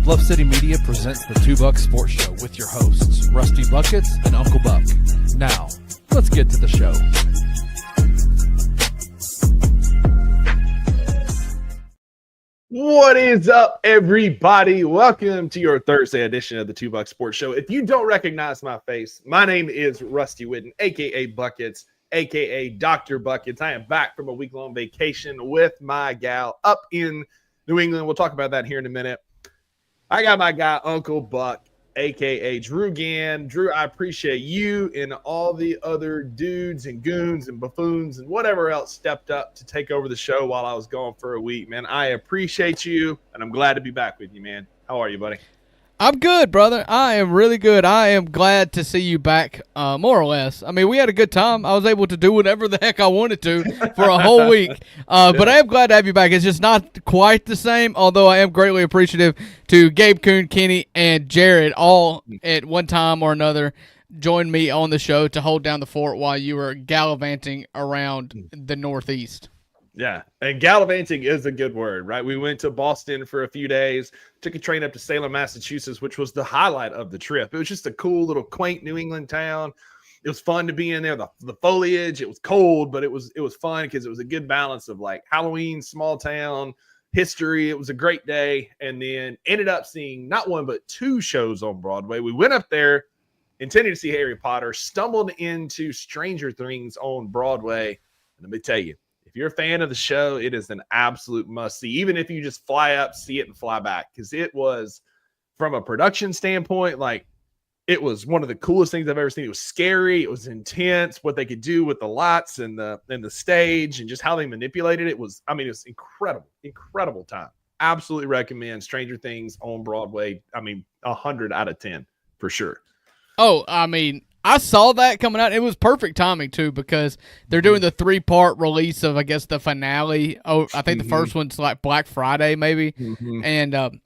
Bluff City Media presents the Two Buck Sports Show with your hosts, Rusty Buckets and Uncle Buck. Now, let's get to the show. What is up, everybody? Welcome to your Thursday edition of the Two Buck Sports Show. If you don't recognize my face, my name is Rusty Whitten, a.k.a. Buckets, a.k.a. Dr. Buckets. I am back from a week-long vacation with my gal up in New England. We'll talk about that here in a minute. I got my guy, Uncle Buck, a.k.a. Drew Gann. Drew, I appreciate you and all the other dudes and goons and buffoons and whatever else stepped up to take over the show while I was gone for a week, man. I appreciate you, and I'm glad to be back with you, man. How are you, buddy? I'm good, brother. I am really good. I am glad to see you back, more or less. I mean, we had a good time. I was able to do whatever the heck I wanted to for a whole week. But I am glad to have you back. It's just not quite the same, although I am greatly appreciative to Gabe, Kuhn, Kenny, and Jared all at one time or another joined me on the show to hold down the fort while you were gallivanting around the Northeast. Yeah, and gallivanting is a good word, right? We went to Boston for a few days, took a train up to Salem, Massachusetts, which was the highlight of the trip. It was just a cool little quaint New England town. It was fun to be in there. The foliage, it was cold, but it was fun because it was a good balance of like Halloween, small town, history. It was a great day, and then ended up seeing not one but two shows on Broadway. We went up there intending to see Harry Potter, stumbled into Stranger Things on Broadway, and let me tell you, if you're a fan of the show, it is an absolute must-see, even if you just fly up, see it, and fly back, because it was, from a production standpoint, like, it was one of the coolest things I've ever seen. It was scary. It was intense. What they could do with the lights and the stage and just how they manipulated it it was incredible time. Absolutely recommend Stranger Things on Broadway. 100 out of 10 for sure. Oh, I mean, I saw that coming out. It was perfect timing, too, because they're doing the 3-part release of, I guess, the finale. Oh, I think the first one's like Black Friday, maybe. And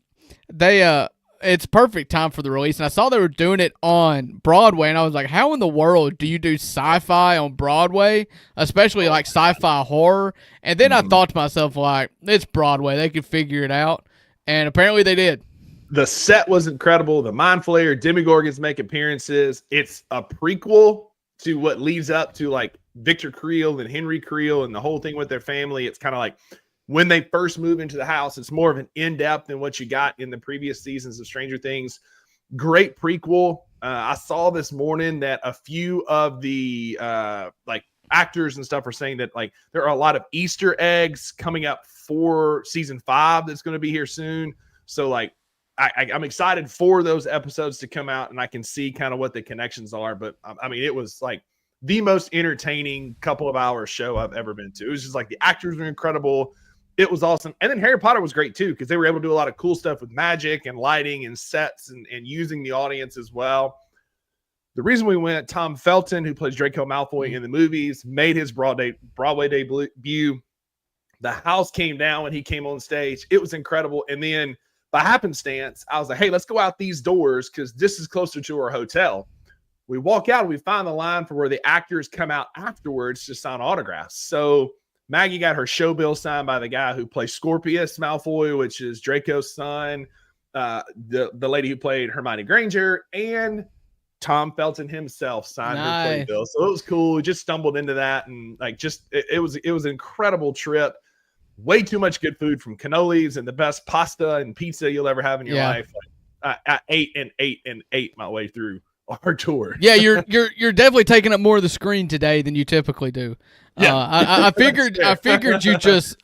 it's perfect time for the release. And I saw they were doing it on Broadway, and I was like, how in the world do you do sci-fi on Broadway, especially like sci-fi horror? And then I thought to myself, like, it's Broadway. They could figure it out. And apparently they did. The set was incredible. The Mind Flayer, Demogorgons make appearances. It's a prequel to what leads up to like Victor Creel and Henry Creel and the whole thing with their family. It's kind of like when they first move into the house, it's more of an in-depth than what you got in the previous seasons of Stranger Things. Great prequel. I saw this morning that a few of the like actors and stuff are saying that like there are a lot of Easter eggs coming up for season 5 that's going to be here soon. So like, I'm excited for those episodes to come out, and I can see kind of what the connections are. But I mean, it was like the most entertaining couple of hour show I've ever been to. It was just like the actors were incredible. It was awesome. And then Harry Potter was great too, because they were able to do a lot of cool stuff with magic and lighting and sets and using the audience as well. The reason we went, Tom Felton, who plays Draco Malfoy in the movies, made his Broadway debut. The house came down when he came on stage. It was incredible. And then by happenstance, I was like, hey, let's go out these doors because this is closer to our hotel. We walk out and we find the line for where the actors come out afterwards to sign autographs. So Maggie got her show bill signed by the guy who plays Scorpius Malfoy, which is Draco's son, the lady who played Hermione Granger, and Tom Felton himself signed her playbill. So it was cool. We just stumbled into that, and like it was an incredible trip. Way too much good food, from cannolis and the best pasta and pizza you'll ever have in your life. Like, I ate my way through our tour. Yeah, you're definitely taking up more of the screen today than you typically do. Yeah. I figured you just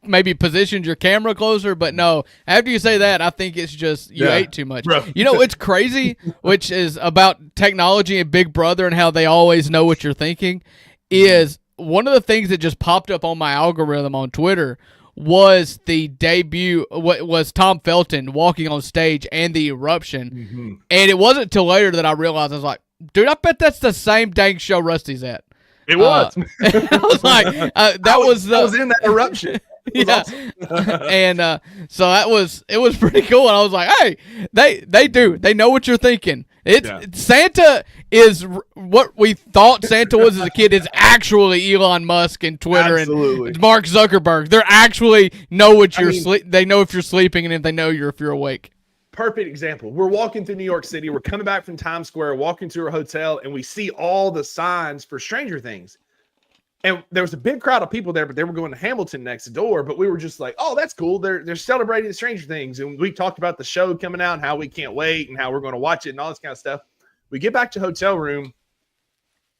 maybe positioned your camera closer, but no. After you say that, I think it's just you ate too much. Bro. You know, it's crazy, which is about technology and Big Brother and how they always know what you're thinking, is one of the things that just popped up on my algorithm on Twitter was the debut, was Tom Felton walking on stage and the eruption. And it wasn't until later that I realized, I was like, dude, I bet that's the same dang show Rusty's at. It was. I was like, I was in that eruption. Yeah. And so it was pretty cool. And I was like, hey, they know what you're thinking. Santa is what we thought Santa was as a kid is actually Elon Musk and Twitter and Mark Zuckerberg. They're actually know what they know if you're sleeping and if they know if you're awake. perfect example. We're walking through New York City. We're coming back from Times Square, walking to our hotel, and we see all the signs for Stranger Things. And there was a big crowd of people there, but they were going to Hamilton next door. But we were just like, oh, that's cool. They're celebrating Stranger Things. And we talked about the show coming out and how we can't wait and how we're going to watch it and all this kind of stuff. We get back to hotel room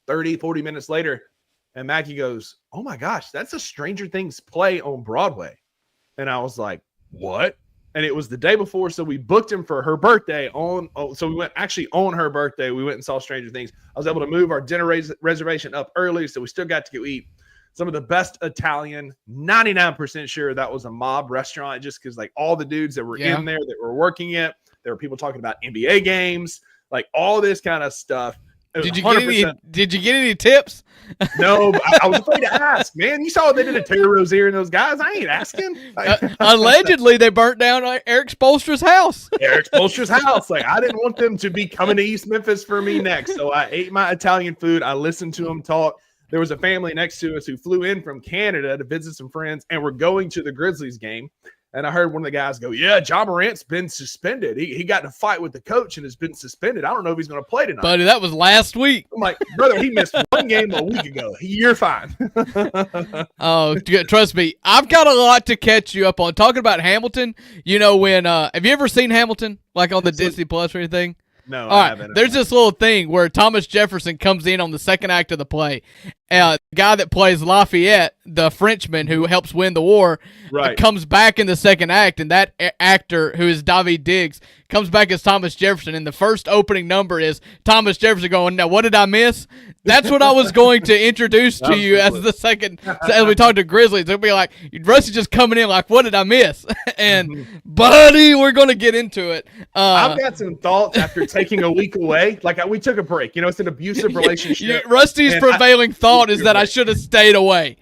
30, 40 minutes later, and Maggie goes, oh my gosh, that's a Stranger Things play on Broadway. And I was like, what? And it was the day before, so we booked him for her birthday so we went actually on her birthday. We went and saw Stranger Things. I was able to move our dinner reservation up early, so we still got to go eat some of the best Italian. 99% sure that was a mob restaurant, just because like all the dudes that were in there that were working it. There were people talking about NBA games, like all this kind of stuff. Did you get any tips? No, I was afraid to ask, man. You saw what they did to Terry Rozier and those guys. I ain't asking. Allegedly, they burnt down Eric Spoelstra's house. Eric Spoelstra's house. Like, I didn't want them to be coming to East Memphis for me next. So I ate my Italian food. I listened to them talk. There was a family next to us who flew in from Canada to visit some friends, and we're going to the Grizzlies game. And I heard one of the guys go, yeah, John Morant's been suspended. He got in a fight with the coach and has been suspended. I don't know if he's going to play tonight. Buddy, that was last week. I'm like, brother, he missed one game a week ago. You're fine. Oh, trust me. I've got a lot to catch you up on. Talking about Hamilton, you know, when have you ever seen Hamilton, like on the Disney Plus or anything? No, I haven't. There's this little thing where Thomas Jefferson comes in on the second act of the play. The guy that plays Lafayette, the Frenchman who helps win the war, comes back in the second act, and that actor, who is David Diggs, comes back as Thomas Jefferson, and the first opening number is Thomas Jefferson going, now what did I miss? That's what I was going to introduce to you as the second, as we talk to Grizzlies. It'll be like, Rusty just coming in like, what did I miss? And, buddy, we're going to get into it. I've got some thoughts after taking a week away. Like, we took a break. You know, it's an abusive relationship. Rusty's prevailing thought is that I should have stayed away.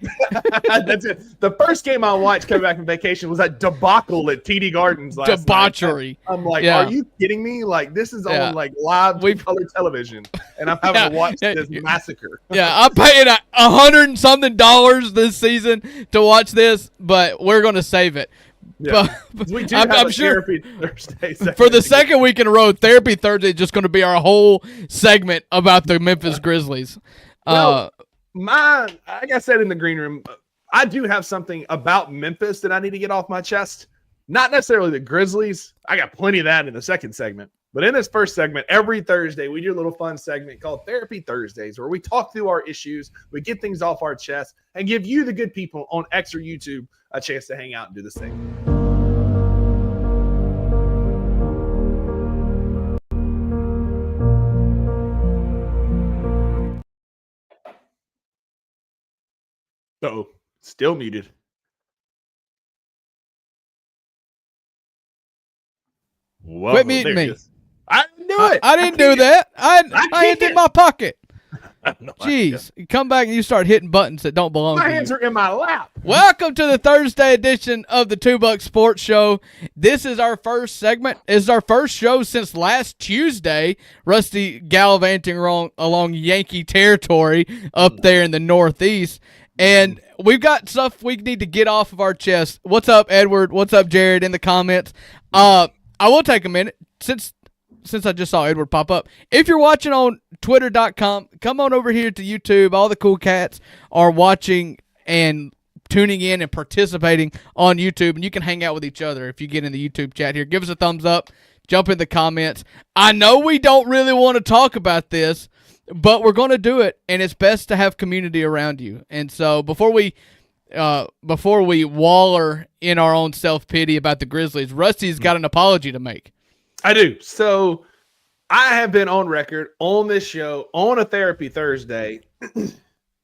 That's it. The first game I watched coming back from vacation was that debacle at TD Gardens last Debauchery. night. I'm like, are you kidding me? Like, this is on like live color television, and I'm having to watch this massacre. I'm paying $100 and something this season to watch this, but we're going to save it. Yeah. We do have a sure Therapy Thursday for the second week in a row. Therapy Thursday is just going to be our whole segment about the Memphis Grizzlies. Well, like I said in the green room, I do have something about Memphis that I need to get off my chest. Not necessarily the Grizzlies. I got plenty of that in the second segment. But in this first segment, every Thursday, we do a little fun segment called Therapy Thursdays, where we talk through our issues, we get things off our chest, and give you, the good people on X or YouTube, a chance to hang out and do this thing. Uh-oh, still muted. Whoa, quit muting me. I didn't do it. I didn't do that. I hit in my pocket. No Jeez, you come back and you start hitting buttons that don't belong to you. My hands are in my lap. Welcome to the Thursday edition of the $2 Sports Show. This is our first segment. It's our first show since last Tuesday. Rusty gallivanting along Yankee territory up there in the Northeast. And we've got stuff we need to get off of our chest. What's up, Edward? What's up, Jared, in the comments? I will take a minute since I just saw Edward pop up. If you're watching on Twitter.com, come on over here to YouTube. All the cool cats are watching and tuning in and participating on YouTube, and you can hang out with each other if you get in the YouTube chat here. Give us a thumbs up. Jump in the comments. I know we don't really want to talk about this, but we're going to do it, and it's best to have community around you. And so before we waller in our own self-pity about the Grizzlies, Rusty's got an apology to make. I do. So I have been on record on this show on a Therapy Thursday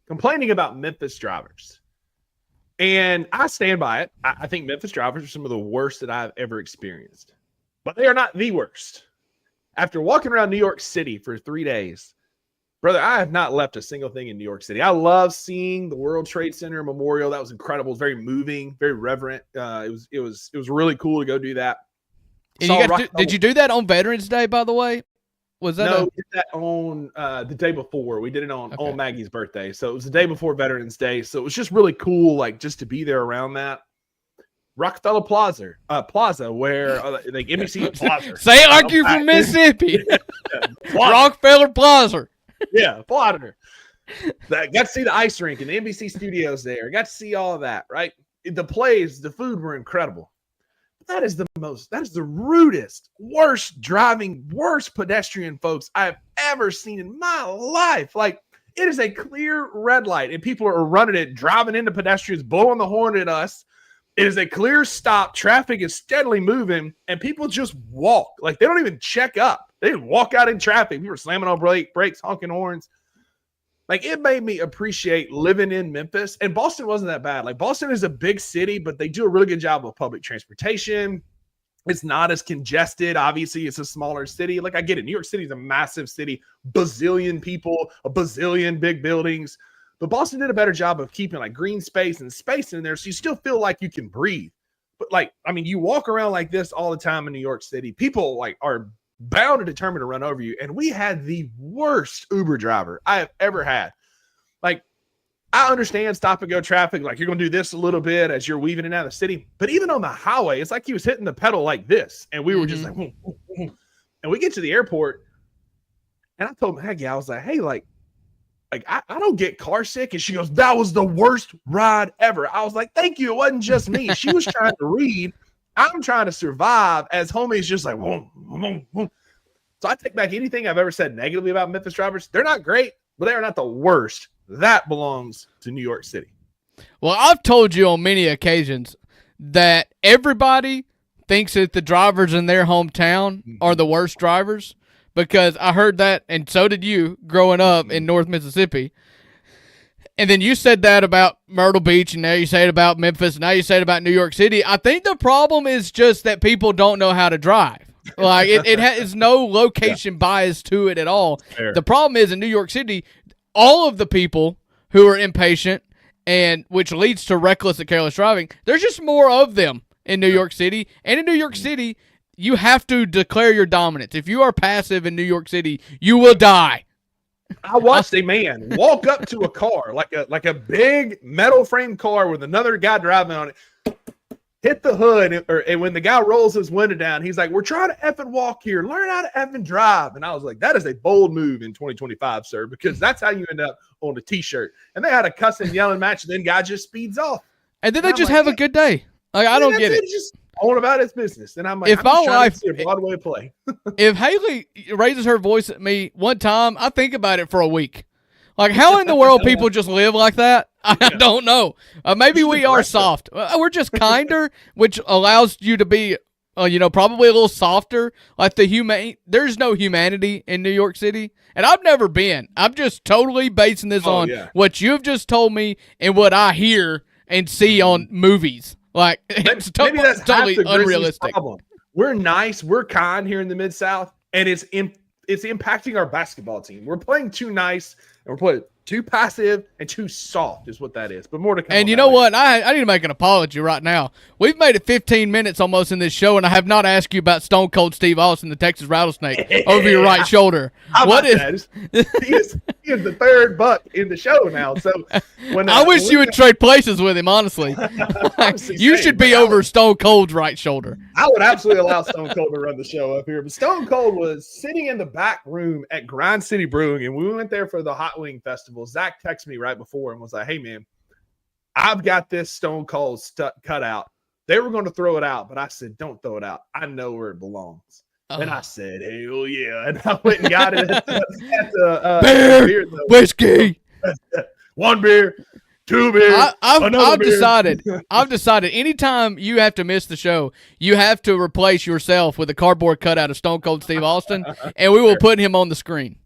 complaining about Memphis drivers. And I stand by it. I think Memphis drivers are some of the worst that I've ever experienced. But they are not the worst. After walking around New York City for 3 days, brother, I have not left a single thing in New York City. I love seeing the World Trade Center Memorial. That was incredible. It was very moving, very reverent. It was really cool to go do that. Did you do that on Veterans Day, by the way? Was that we did that on the day before. We did it on Maggie's birthday. So it was the day before Veterans Day. So it was just really cool, like just to be there around that. Rockefeller Plaza, where like NBC Plaza. Say it like you're from Mississippi. Rockefeller Plaza. Yeah, Plaza. Got to see the ice rink and the NBC studios there. Got to see all of that, right? The plays, the food were incredible. That is the rudest, worst driving, worst pedestrian folks I've ever seen in my life. Like, it is a clear red light, and people are running it, driving into pedestrians, blowing the horn at us. It is a clear stop. Traffic is steadily moving, and people just walk. Like, they don't even check up. They walk out in traffic. People are slamming on brakes, honking horns. Like, it made me appreciate living in Memphis. And Boston wasn't that bad. Like, Boston is a big city, but they do a really good job with public transportation. It's not as congested. Obviously, it's a smaller city. Like, I get it. New York City is a massive city, bazillion people, a bazillion big buildings. But Boston did a better job of keeping, like, green space and space in there so you still feel like you can breathe. But, like, I mean, you walk around like this all the time in New York City. People, like, are bound and determined to run over you. And we had the worst Uber driver I have ever had. Like, I understand stop and go traffic. Like, you're going to do this a little bit as you're weaving in and out of the city. But even on the highway, it's like he was hitting the pedal like this. And we were just like, and we get to the airport. And I told Maggie, I was like, hey, like I don't get car sick. And she goes, that was the worst ride ever. I was like, thank you. It wasn't just me. She was trying to read. I'm trying to survive as homie's just like, whoom, whoom, whoom. So I take back anything I've ever said negatively about Memphis drivers. They're not great, but they are not the worst. That belongs to New York City. Well, I've told you on many occasions that everybody thinks that the drivers in their hometown are the worst drivers, because I heard that, and so did you, growing up in North Mississippi. And then you said that about Myrtle Beach, and now you say it about Memphis, and now you say it about New York City. I think the problem is just that people don't know how to drive. Like, it has no location bias to it at all. Fair. The problem is in New York City, all of the people who are impatient, and which leads to reckless and careless driving, there's just more of them in New York City. And in New York City, you have to declare your dominance. If you are passive in New York City, you will die. I watched a man walk up to a car, like a big metal frame car with another guy driving on it, hit the hood, and when the guy rolls his window down, he's like, we're trying to effing walk here. Learn how to effing drive. And I was like, that is a bold move in 2025, sir, because that's how you end up on a T-shirt. And they had a cussing, yelling match, and then guy just speeds off. And then they just have a good day. Like, I don't get it. Just on about his business. And I'm like, if my wife, see a Broadway play. If Haley raises her voice at me one time, I think about it for a week. Like, how in the world people just live like that? I don't know. Maybe we are soft. We're just kinder, which allows you to be, probably a little softer. Like there's no humanity in New York City, and I've never been. I'm just totally basing this on what you've just told me and what I hear and see on movies. Like, it's maybe that's totally half the Grizzlies' unrealistic. problem. We're nice, we're kind here in the Mid-South, and it's impacting our basketball team. We're playing too nice, and we're playing too passive and too soft is what that is. But more to come. And you know what? I need to make an apology right now. We've made it 15 minutes almost in this show, and I have not asked you about Stone Cold Steve Austin, the Texas Rattlesnake, over your right shoulder. What is? He is the third buck in the show now. So I wish you would trade places with him. Honestly, you should be over Stone Cold's right shoulder. I would absolutely allow Stone Cold to run the show up here. But Stone Cold was sitting in the back room at Grind City Brewing, and we went there for the Hot Wing Festival. Zach texted me right before and was like, hey, man, I've got this Stone Cold cut out. They were going to throw it out, but I said, don't throw it out. I know where it belongs. And I said, hell yeah. And I went and got it at the beer, whiskey. One beer, two beer, I've decided anytime you have to miss the show, you have to replace yourself with a cardboard cutout of Stone Cold Steve Austin, and we will put him on the screen.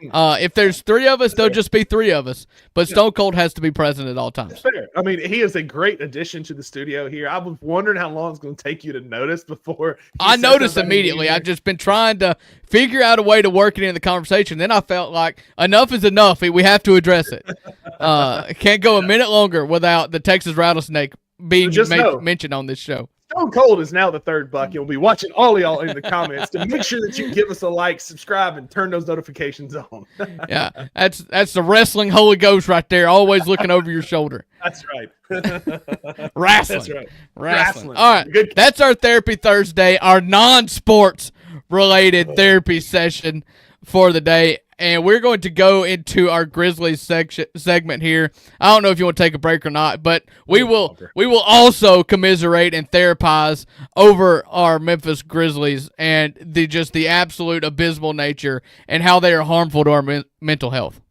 If there's three of us, there'll just be three of us. But Stone Cold has to be present at all times. Fair. I mean, he is a great addition to the studio here. I was wondering how long it's going to take you to notice before. I noticed immediately. I've just been trying to figure out a way to work it in the conversation. Then I felt like enough is enough. We have to address it. Can't go a minute longer without the Texas Rattlesnake being mentioned on this show. Stone Cold is now the third buck. You'll be watching all of y'all in the comments to make sure that you give us a like, subscribe, and turn those notifications on. Yeah, that's the wrestling Holy Ghost right there, always looking over your shoulder. That's right. Wrestling. That's right. Wrestling. All right, Good. that's our Therapy Thursday, our non-sports related therapy session for the day. And we're going to go into our Grizzlies segment here. I don't know if you want to take a break or not, but we will also commiserate and therapize over our Memphis Grizzlies and the absolute abysmal nature and how they are harmful to our mental health.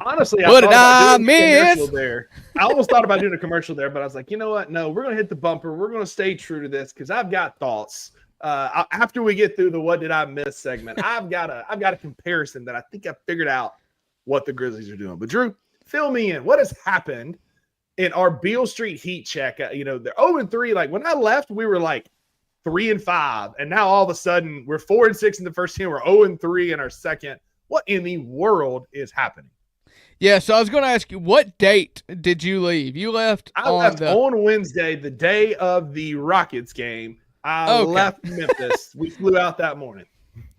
Honestly, what did I miss? I almost thought about doing a commercial there, but I was like, you know what? No, we're going to hit the bumper. We're going to stay true to this because I've got thoughts. After we get through the "What Did I Miss" segment, I've got a comparison that I think I figured out what the Grizzlies are doing. But Drew, fill me in. What has happened in our Beale Street Heat check? They're 0-3. Like when I left, we were like 3-5, and now all of a sudden we're 4-6 in the first team. We're 0-3 in our second. What in the world is happening? Yeah, so I was going to ask you, what date did you leave? You left on Wednesday, the day of the Rockets game. I left Memphis. We flew out that morning.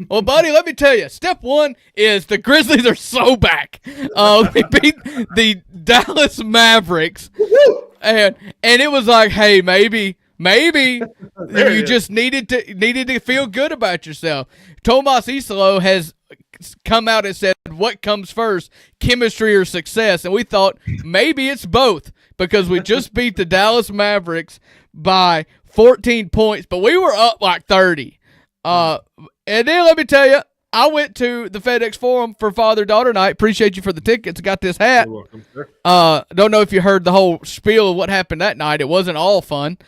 Well, buddy, let me tell you, step one is the Grizzlies are so back. We beat the Dallas Mavericks, and it was like, hey, maybe you just needed to feel good about yourself. Tomas Isolo has come out and said, what comes first, chemistry or success? And we thought maybe it's both because we just beat the Dallas Mavericks by 14 points, but we were up like 30. And then let me tell you, I went to the FedEx Forum for Father-Daughter Night. Appreciate you for the tickets. Got this hat. You're welcome, sir. Don't know if you heard the whole spiel of what happened that night. It wasn't all fun.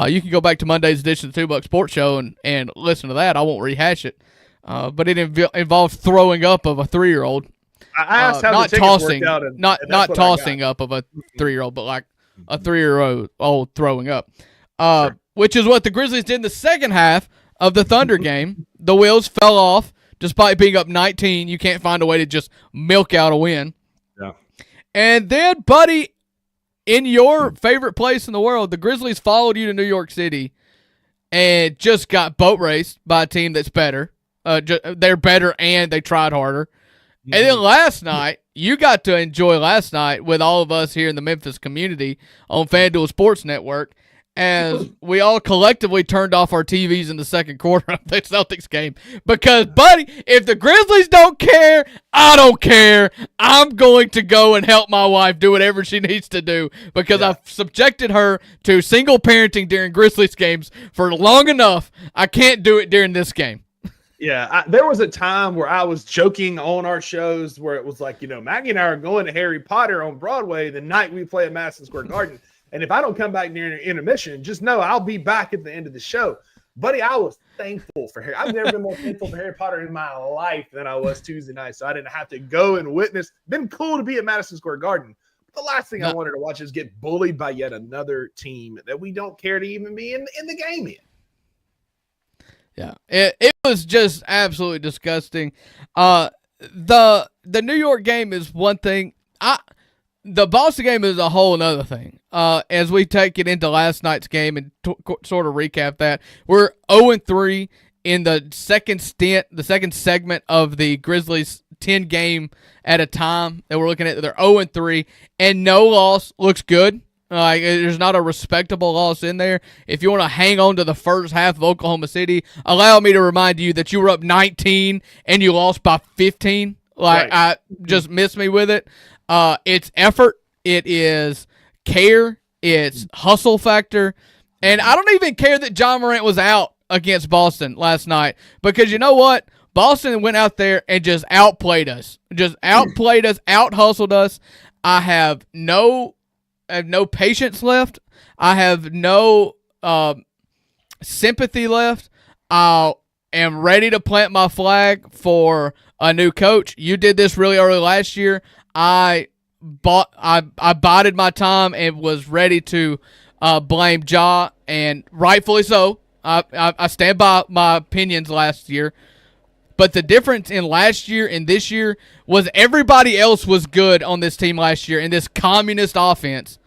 You can go back to Monday's edition of the 2 Buck Sports Show and listen to that. I won't rehash it. But it involved throwing up of a 3-year-old. I asked how not the tickets tossing, worked out, and not that's tossing up of a 3-year-old, but like a 3-year-old throwing up. Sure. Which is what the Grizzlies did in the second half of the Thunder game. The wheels fell off. Despite being up 19, you can't find a way to just milk out a win. Yeah. And then, buddy, in your favorite place in the world, the Grizzlies followed you to New York City and just got boat raced by a team that's better. They're better and they tried harder. Mm-hmm. And then last night, you got to enjoy last night with all of us here in the Memphis community on FanDuel Sports Network as we all collectively turned off our TVs in the second quarter of the Celtics game. Because, buddy, if the Grizzlies don't care, I don't care. I'm going to go and help my wife do whatever she needs to do because I've subjected her to single parenting during Grizzlies games for long enough. I can't do it during this game. Yeah, there was a time where I was joking on our shows where it was like, Maggie and I are going to Harry Potter on Broadway the night we play at Madison Square Garden. And if I don't come back during intermission, just know I'll be back at the end of the show. Buddy, I was thankful for Harry. I've never been more thankful for Harry Potter in my life than I was Tuesday night. So I didn't have to go and witness. Been cool to be at Madison Square Garden. But the last thing I wanted to watch is get bullied by yet another team that we don't care to even be in the game in. Yeah, it was just absolutely disgusting. The New York game is one thing. The Boston game is a whole other thing. As we take it into last night's game and sort of recap that, we're 0-3 in the second segment of the Grizzlies 10 game at a time that we're looking at. They're 0-3, and no loss looks good. There's not a respectable loss in there. If you want to hang on to the first half of Oklahoma City, allow me to remind you that you were up 19 and you lost by 15. I just miss me with it. It's effort. It is care. It's hustle factor. And I don't even care that John Morant was out against Boston last night because you know what? Boston went out there and just outplayed us. Out-hustled us. I have no patience left. I have no sympathy left. I am ready to plant my flag for a new coach. You did this really early last year. I bided my time and was ready to blame Ja, and rightfully so. I stand by my opinions last year. But the difference in last year and this year was everybody else was good on this team last year in this communist offense.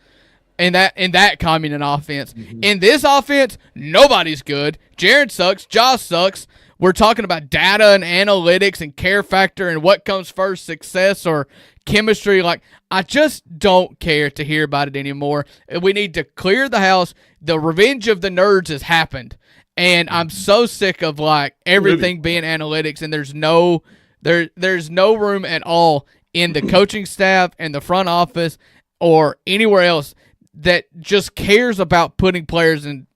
In that communist offense. Mm-hmm. In this offense, nobody's good. Jaron sucks. Josh sucks. We're talking about data and analytics and care factor and what comes first, success or chemistry. Like, I just don't care to hear about it anymore. We need to clear the house. The revenge of the nerds has happened. And I'm so sick of, like, everything being analytics, and there's no room at all in the coaching staff and the front office or anywhere else that just cares about putting players in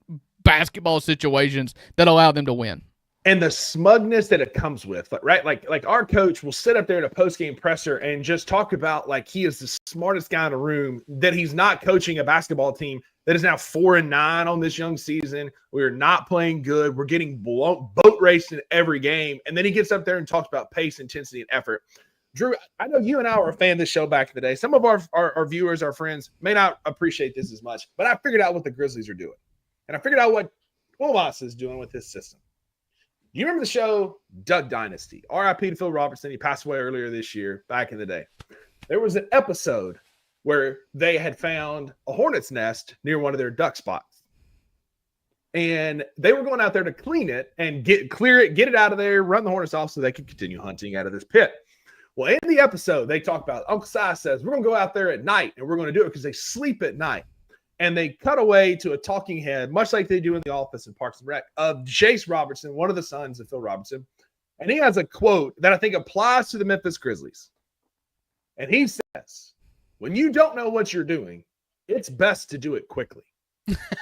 basketball situations that allow them to win. And the smugness that it comes with, right? Like our coach will sit up there in a post-game presser and just talk about like he is the smartest guy in the room, that he's not coaching a basketball team that is now 4-9 on this young season. We're not playing good. We're getting boat raced in every game. And then he gets up there and talks about pace, intensity, and effort. Drew, I know you and I were a fan of this show back in the day. Some of our viewers, our friends, may not appreciate this as much, but I figured out what the Grizzlies are doing. And I figured out what Wilmas is doing with his system. You remember the show Duck Dynasty? R.I.P. to Phil Robertson. He passed away earlier this year, back in the day. There was an episode where they had found a hornet's nest near one of their duck spots. And they were going out there to clean it and clear it, get it out of there, run the hornets off so they could continue hunting out of this pit. Well, in the episode, they talk about Uncle Si says, we're going to go out there at night, and we're going to do it because they sleep at night. And they cut away to a talking head, much like they do in The Office and Parks and Rec, of Jace Robertson, one of the sons of Phil Robertson. And he has a quote that I think applies to the Memphis Grizzlies. And he says, when you don't know what you're doing, it's best to do it quickly.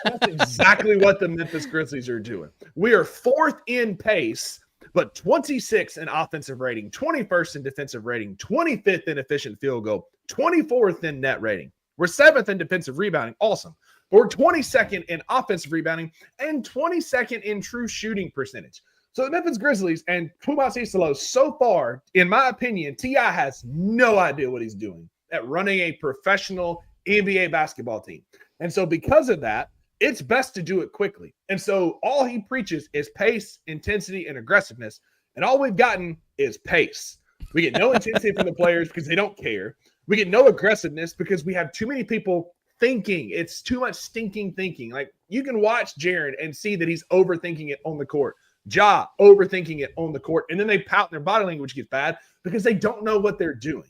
That's exactly what the Memphis Grizzlies are doing. We are 4th in pace, but 26th in offensive rating, 21st in defensive rating, 25th in efficient field goal, 24th in net rating. We're 7th in defensive rebounding. Awesome. We're 22nd in offensive rebounding and 22nd in true shooting percentage. So the Memphis Grizzlies and Pumas Isolo, so far, in my opinion, T.I. has no idea what he's doing at running a professional NBA basketball team. And so because of that, it's best to do it quickly. And so all he preaches is pace, intensity, and aggressiveness. And all we've gotten is pace. We get no intensity from the players because they don't care. We get no aggressiveness because we have too many people thinking. It's too much stinking thinking. Like, you can watch Jaren and see that he's overthinking it on the court. Ja overthinking it on the court. And then they pout and their body language gets bad because they don't know what they're doing.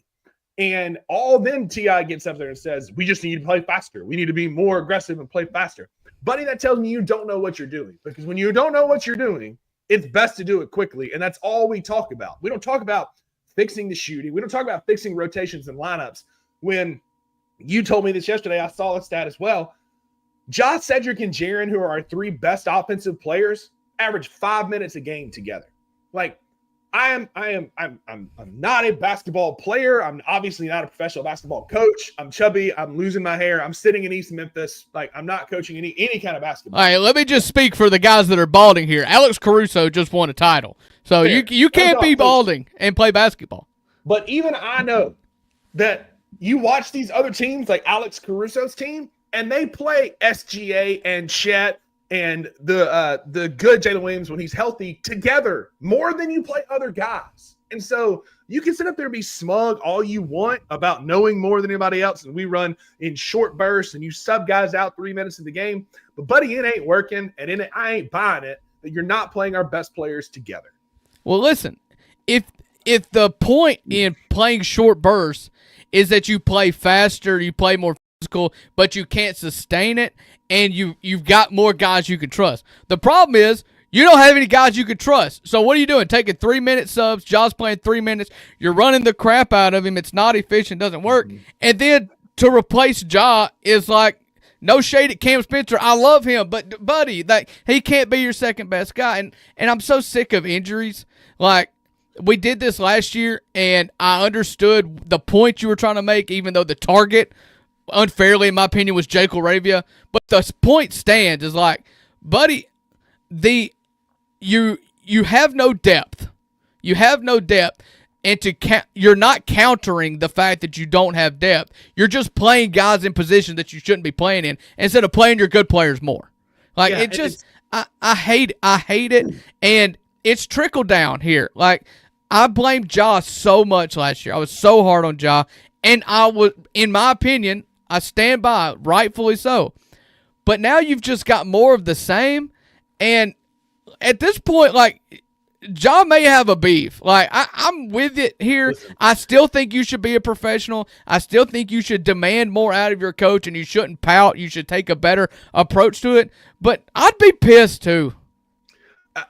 And all then T.I. gets up there and says, we just need to play faster. We need to be more aggressive and play faster. Buddy, that tells me you don't know what you're doing, because when you don't know what you're doing, it's best to do it quickly. And that's all we talk about. We don't talk about fixing the shooting. We don't talk about fixing rotations and lineups. When you told me this yesterday, I saw a stat as well. Josh, Cedric, and Jaren, who are our 3 best offensive players, average 5 minutes a game together. Like, I'm not a basketball player. I'm obviously not a professional basketball coach. I'm chubby. I'm losing my hair. I'm sitting in East Memphis. Like, I'm not coaching any kind of basketball. All right, let me just speak for the guys that are balding here. Alex Caruso just won a title. So you can't be balding and play basketball. But even I know that you watch these other teams like Alex Caruso's team, and they play SGA and Chet and the good Jalen Williams when he's healthy together more than you play other guys. And so you can sit up there and be smug all you want about knowing more than anybody else, and we run in short bursts and you sub guys out 3 minutes of the game. But, buddy, it ain't working, and I ain't buying it that you're not playing our best players together. Well, listen, if the point in playing short bursts is that you play faster, you play more physical, but you can't sustain it, and you've got more guys you can trust. The problem is you don't have any guys you can trust. So what are you doing? Taking 3-minute subs, Josh playing 3 minutes, you're running the crap out of him, it's not efficient, doesn't work. Mm-hmm. And then to replace Ja is like, no shade at Cam Spencer. I love him, but buddy, like, he can't be your second best guy. And I'm so sick of injuries. Like, we did this last year, and I understood the point you were trying to make, even though the target, unfairly, in my opinion, was Jake LaRavia. But the point stands is like, buddy, you have no depth. You have no depth. And you're not countering the fact that you don't have depth. You're just playing guys in positions that you shouldn't be playing in instead of playing your good players more. Like, I hate it. And it's trickle down here. Like, I blamed Ja so much last year. I was so hard on Ja, and I was, in my opinion, I stand by it, rightfully so. But now you've just got more of the same, and at this point, like, Ja may have a beef. Like, I'm with it here. Listen. I still think you should be a professional. I still think you should demand more out of your coach, and you shouldn't pout. You should take a better approach to it. But I'd be pissed too.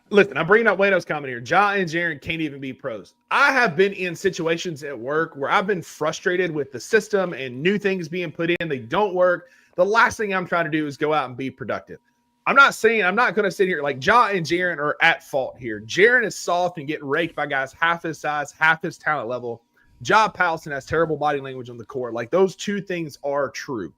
Listen, I'm bringing up Wado's comment here. Ja and Jaren can't even be pros. I have been in situations at work where I've been frustrated with the system and new things being put in. They don't work. The last thing I'm trying to do is go out and be productive. I'm not going to sit here like Ja and Jaren are at fault here. Jaren is soft and getting raked by guys half his size, half his talent level. Ja pouts and has terrible body language on the court. Like, those two things are true.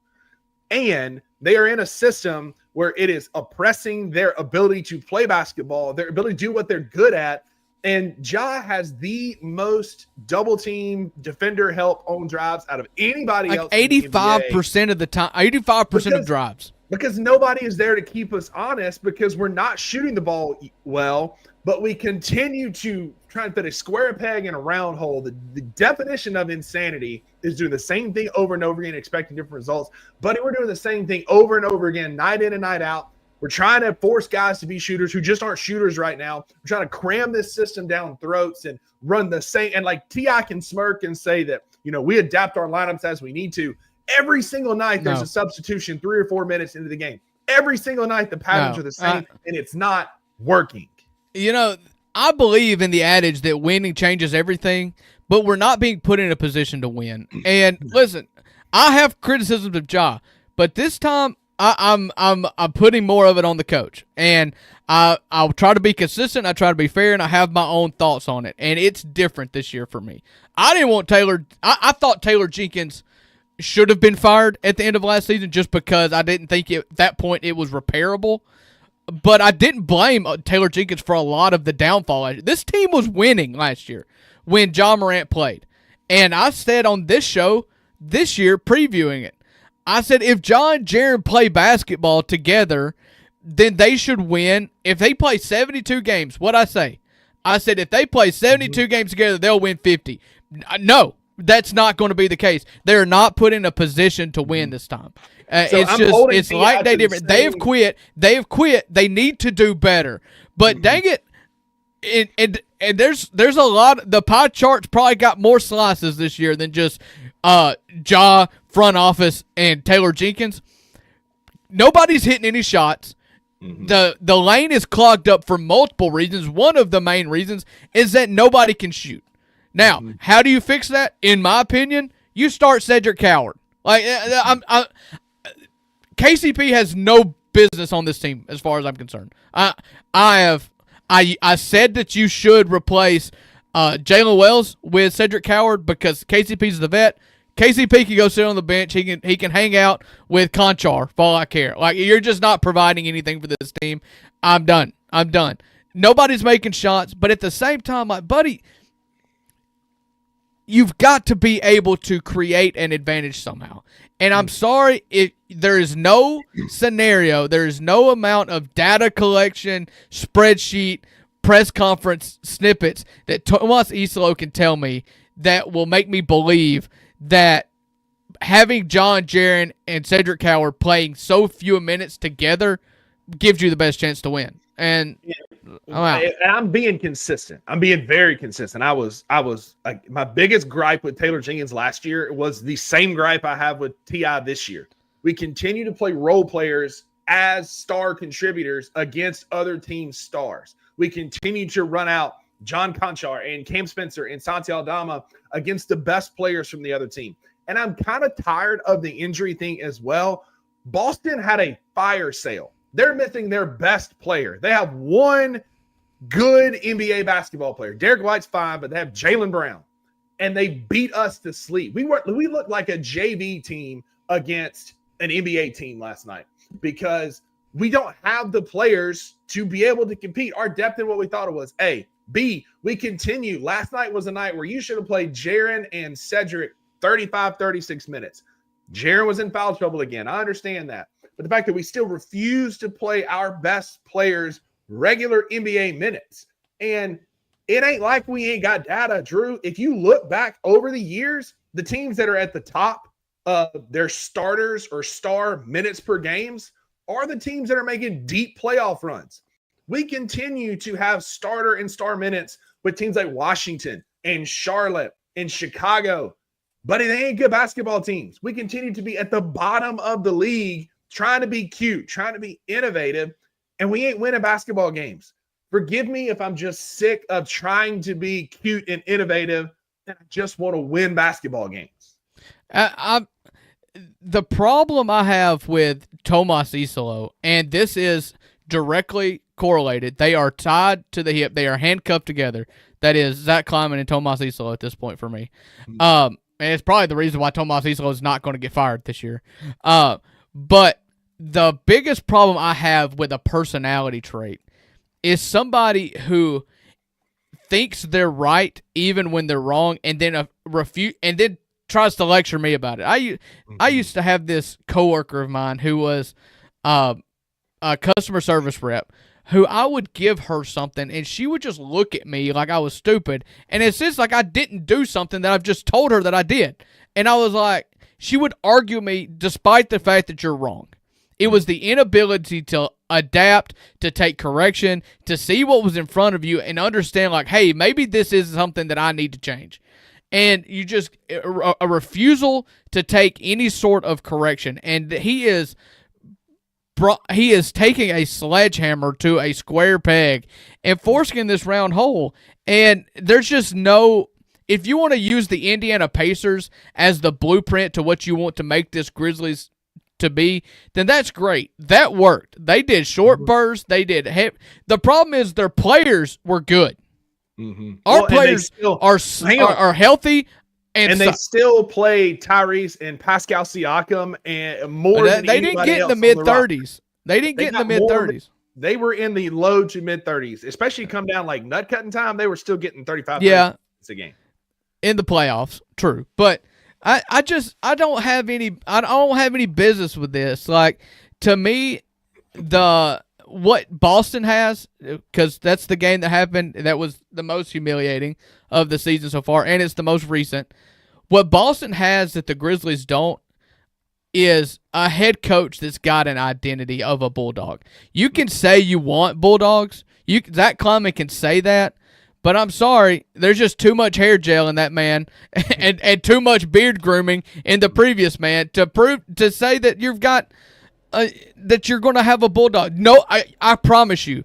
And they are in a system where it is oppressing their ability to play basketball, their ability to do what they're good at. And Ja has the most double team defender help on drives out of anybody else. 85% of the time, 85% of drives. Because nobody is there to keep us honest, because we're not shooting the ball well, but we continue to try and fit a square peg in a round hole. The definition of insanity is doing the same thing over and over again, expecting different results. But we're doing the same thing over and over again, night in and night out. We're trying to force guys to be shooters who just aren't shooters right now. We're trying to cram this system down throats and run the same. And like T.I. can smirk and say that, we adapt our lineups as we need to. Every single night there's a substitution 3 or 4 minutes into the game. Every single night the patterns are the same, and it's not working. I believe in the adage that winning changes everything, but we're not being put in a position to win. And listen, I have criticisms of Ja, but this time I'm putting more of it on the coach. And I'll try to be consistent, I try to be fair, and I have my own thoughts on it. And it's different this year for me. I didn't want Taylor. I thought Taylor Jenkins should have been fired at the end of last season, just because I didn't think at that point it was repairable. But I didn't blame Taylor Jenkins for a lot of the downfall. This team was winning last year when Ja Morant played. And I said on this show this year, previewing it, I said if Ja and Jaren play basketball together, then they should win. If they play 72 games, what'd I say? I said if they play 72 games together, they'll win 50. No. That's not going to be the case. They're not put in a position to win this time. It's like they different. They have quit. They need to do better. But dang it, and there's a lot. The pie chart's probably got more slices this year than just Ja, front office, and Taylor Jenkins. Nobody's hitting any shots. The lane is clogged up for multiple reasons. One of the main reasons is that nobody can shoot. Now, how do you fix that? In my opinion, you start Cedric Coward. Like, KCP has no business on this team, as far as I'm concerned. I said that you should replace Jalen Wells with Cedric Coward because KCP's the vet. KCP can go sit on the bench. He can hang out with Conchar for all I care. Like, you're just not providing anything for this team. I'm done. Nobody's making shots, but at the same time, like, buddy, you've got to be able to create an advantage somehow. And I'm sorry, there is no scenario, there is no amount of data collection, spreadsheet, press conference snippets that Tomas Isolo can tell me that will make me believe that having John Jaren and Cedric Coward playing so few minutes together gives you the best chance to win. And I'm being consistent. I'm being very consistent. I was like, my biggest gripe with Taylor Jenkins last year was the same gripe I have with T.I. this year. We continue to play role players as star contributors against other teams' stars. We continue to run out John Conchar and Cam Spencer and Santi Aldama against the best players from the other team. And I'm kind of tired of the injury thing as well. Boston had a fire sale. They're missing their best player. They have one good NBA basketball player. Derek White's fine, but they have Jaylen Brown. And they beat us to sleep. We looked like a JV team against an NBA team last night because we don't have the players to be able to compete. Our depth in what we thought it was. A. B. We continue. Last night was a night where you should have played Jaren and Cedric 35, 36 minutes. Jaren was in foul trouble again. I understand that. But the fact that we still refuse to play our best players regular NBA minutes. And it ain't like we ain't got data, Drew. If you look back over the years, the teams that are at the top of their starters or star minutes per games are the teams that are making deep playoff runs. We continue to have starter and star minutes with teams like Washington and Charlotte and Chicago, but they ain't good basketball teams. We continue to be at the bottom of the league, trying to be cute, trying to be innovative, and we ain't winning basketball games. Forgive me if I'm just sick of trying to be cute and innovative, and I just want to win basketball games. The problem I have with Tomas Isolo, and this is directly correlated, they are tied to the hip, they are handcuffed together. That is Zach Kleiman and Tomas Isolo at this point for me. And it's probably the reason why Tomas Isolo is not going to get fired this year. But the biggest problem I have with a personality trait is somebody who thinks they're right even when they're wrong, and then and then tries to lecture me about it. I used to have this coworker of mine who was a customer service rep, who I would give her something and she would just look at me like I was stupid, and it's just like I didn't do something that I've just told her that I did. And I was like, she would argue me despite the fact that you're wrong. It was the inability to adapt, to take correction, to see what was in front of you and understand, like, hey, maybe this is something that I need to change. And you just, a refusal to take any sort of correction. And he is taking a sledgehammer to a square peg and forcing this round hole. And there's just no, if you want to use the Indiana Pacers as the blueprint to what you want to make this Grizzlies to be, then that's great. That worked. They did short bursts. They did. The problem is their players were good. Mm-hmm. Our players are healthy, and they still play Tyrese and Pascal Siakam and more. They didn't get in the mid-30s. They didn't get in the mid-30s. They were in the low to mid-30s, especially come down like nut cutting time. They were still getting 35. Yeah, a game in the playoffs. True, but I don't have any business with this. Like, to me, what Boston has, because that's the game that happened, that was the most humiliating of the season so far, and it's the most recent. What Boston has that the Grizzlies don't is a head coach that's got an identity of a Bulldog. You can say you want Bulldogs. Zach Kleiman can say that, but I'm sorry, there's just too much hair gel in that man and too much beard grooming in the previous man to say that you've got that you're going to have a Bulldog. No, I promise you,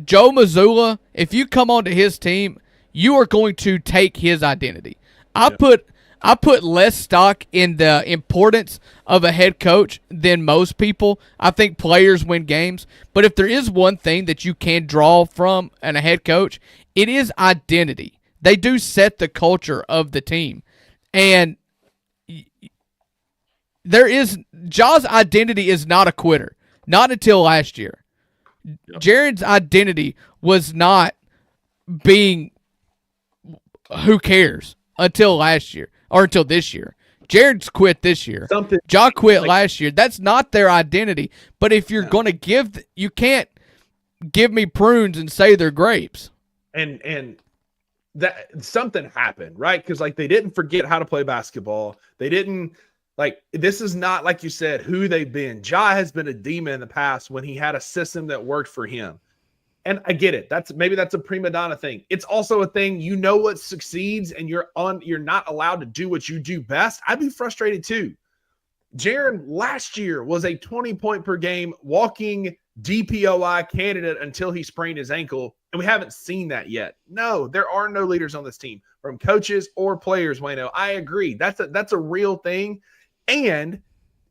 Joe Mazzulla, if you come onto his team, you are going to take his identity. I put less stock in the importance of a head coach than most people. I think players win games, but if there is one thing that you can draw from a head coach, it is identity. They do set the culture of the team, and Ja's identity is not a quitter. Not until last year. Yep. Jared's identity was not being who cares until last year or until this year. Jared's quit this year. Ja quit last year. That's not their identity. But if you're going to you can't give me prunes and say they're grapes. And that something happened, right? Because like they didn't forget how to play basketball. They didn't. Like, this is not, like you said, who they've been. Ja has been a demon in the past when he had a system that worked for him. And I get it. Maybe that's a prima donna thing. It's also a thing, what succeeds and you're not allowed to do what you do best. I'd be frustrated too. Jaren last year was a 20-point per game walking DPOI candidate until he sprained his ankle, and we haven't seen that yet. No, there are no leaders on this team, from coaches or players, Wayno. I agree. That's a real thing. And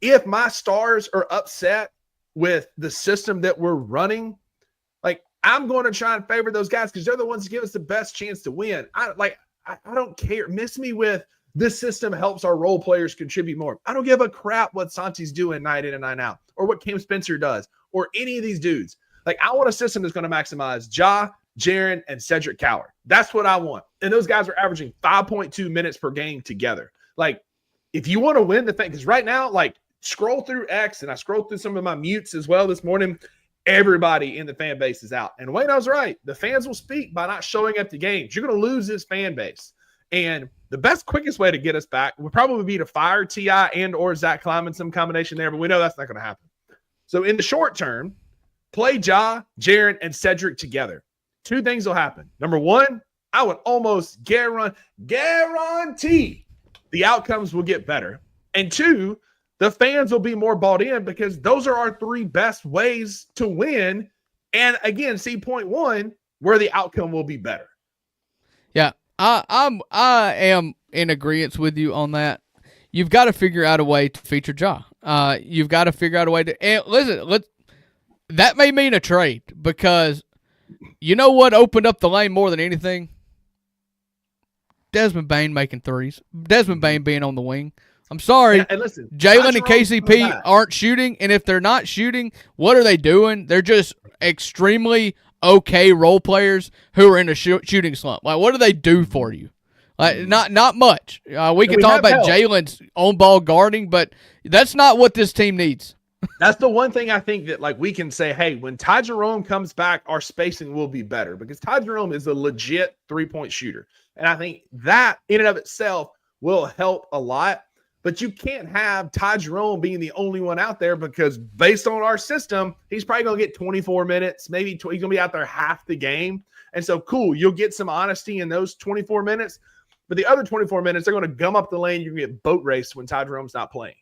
if my stars are upset with the system that we're running, like, I'm going to try and favor those guys because they're the ones that give us the best chance to win. I don't care. Miss me with this system helps our role players contribute more. I don't give a crap what Santi's doing night in and night out, or what Cam Spencer does, or any of these dudes. Like, I want a system that's going to maximize Ja, Jaren, and Cedric Coward. That's what I want. And those guys are averaging 5.2 minutes per game together. Like, if you want to win the thing, because right now, like, scroll through X, and I scrolled through some of my mutes as well this morning, everybody in the fan base is out. And Wayno's right. The fans will speak by not showing up to games. You're going to lose this fan base. And the best, quickest way to get us back would probably be to fire T.I. and or Zach Kleiman, some combination there, but we know that's not going to happen. So in the short term, play Ja, Jaren, and Cedric together. Two things will happen. Number one, I would almost guarantee the outcomes will get better. And two, the fans will be more bought in because those are our three best ways to win. And again, see point one, where the outcome will be better. Yeah, I am in agreement with you on that. You've got to figure out a way to feature Ja. You've got to figure out a way to. And listen, that may mean a trade because you know what opened up the lane more than anything? Desmond Bane making threes. Desmond Bane being on the wing. I'm sorry. And listen, Jalen and KCP aren't shooting, and if they're not shooting, what are they doing? They're just extremely okay role players who are in a shooting slump. Like, what do they do for you? Like, not much. We can talk about Jalen's on-ball guarding, but that's not what this team needs. That's the one thing I think that, like, we can say, hey, when Ty Jerome comes back, our spacing will be better because Ty Jerome is a legit three-point shooter. And I think that in and of itself will help a lot. But you can't have Ty Jerome being the only one out there because based on our system, he's probably going to get 24 minutes. Maybe he's going to be out there half the game. And so, cool, you'll get some honesty in those 24 minutes. But the other 24 minutes, they're going to gum up the lane. You're going to get boat raced when Ty Jerome's not playing.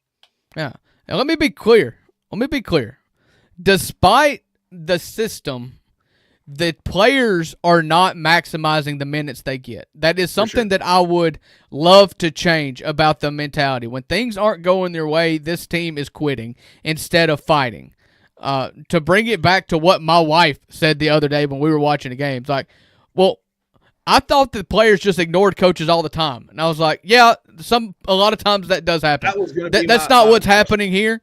Yeah. And let me be clear. Despite the system, the players are not maximizing the minutes they get. That is something that I would love to change about the mentality. When things aren't going their way, this team is quitting instead of fighting. To bring it back to what my wife said the other day when we were watching the games, like, well, I thought that players just ignored coaches all the time. And I was like, yeah, a lot of times that does happen. That's not what's happening here.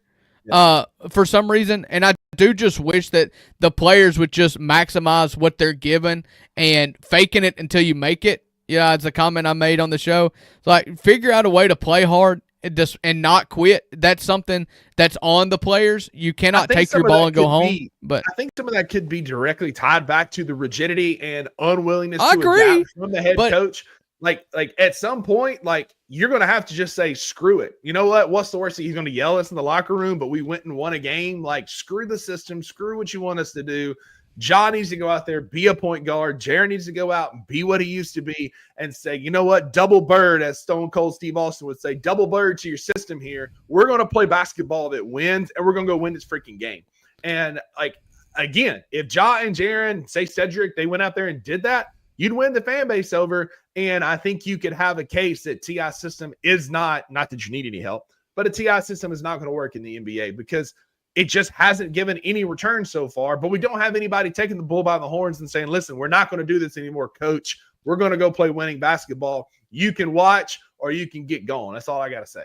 For some reason, and I do just wish that the players would just maximize what they're given and faking it until you make it. Yeah, it's a comment I made on the show. It's like, figure out a way to play hard and not quit. That's something that's on the players. You cannot take your ball and go home. But I think some of that could be directly tied back to the rigidity and unwillingness to adapt from the head coach. Like at some point, like, you're going to have to just say, screw it. You know what? What's the worst? He's going to yell at us in the locker room, but we went and won a game. Like, screw the system. Screw what you want us to do. John needs to go out there, be a point guard. Jaron needs to go out and be what he used to be and say, you know what? Double bird, as Stone Cold Steve Austin would say, double bird to your system here. We're going to play basketball that wins, and we're going to go win this freaking game. And, like, again, if Ja and Jaron, say Cedric, they went out there and did that, you'd win the fan base over. And I think you could have a case that TI system is not that you need any help, but a TI system is not going to work in the NBA because it just hasn't given any return so far. But we don't have anybody taking the bull by the horns and saying, listen, we're not going to do this anymore, coach. We're going to go play winning basketball. You can watch or you can get going. That's all I got to say.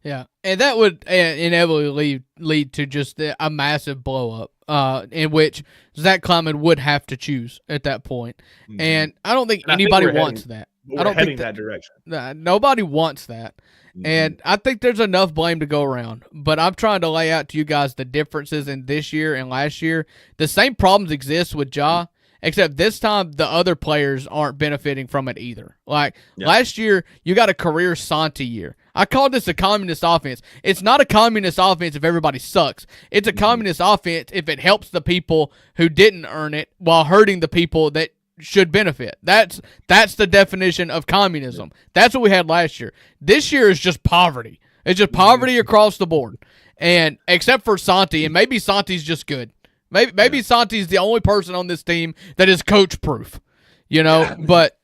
Yeah, and that would inevitably lead to just a massive blow up, in which Zach Kleiman would have to choose at that point. Mm-hmm. And I don't think anybody wants that. I don't think that direction. Nobody wants that. Mm-hmm. And I think there's enough blame to go around. But I'm trying to lay out to you guys the differences in this year and last year. The same problems exist with Ja, except this time the other players aren't benefiting from it either. Like last year, you got a career Santi year. I called this a communist offense. It's not a communist offense if everybody sucks. It's a communist offense if it helps the people who didn't earn it while hurting the people that should benefit. That's the definition of communism. That's what we had last year. This year is just poverty. It's just poverty across the board. And except for Santi, and maybe Santi's just good. Maybe Santi's the only person on this team that is coach proof. You know, but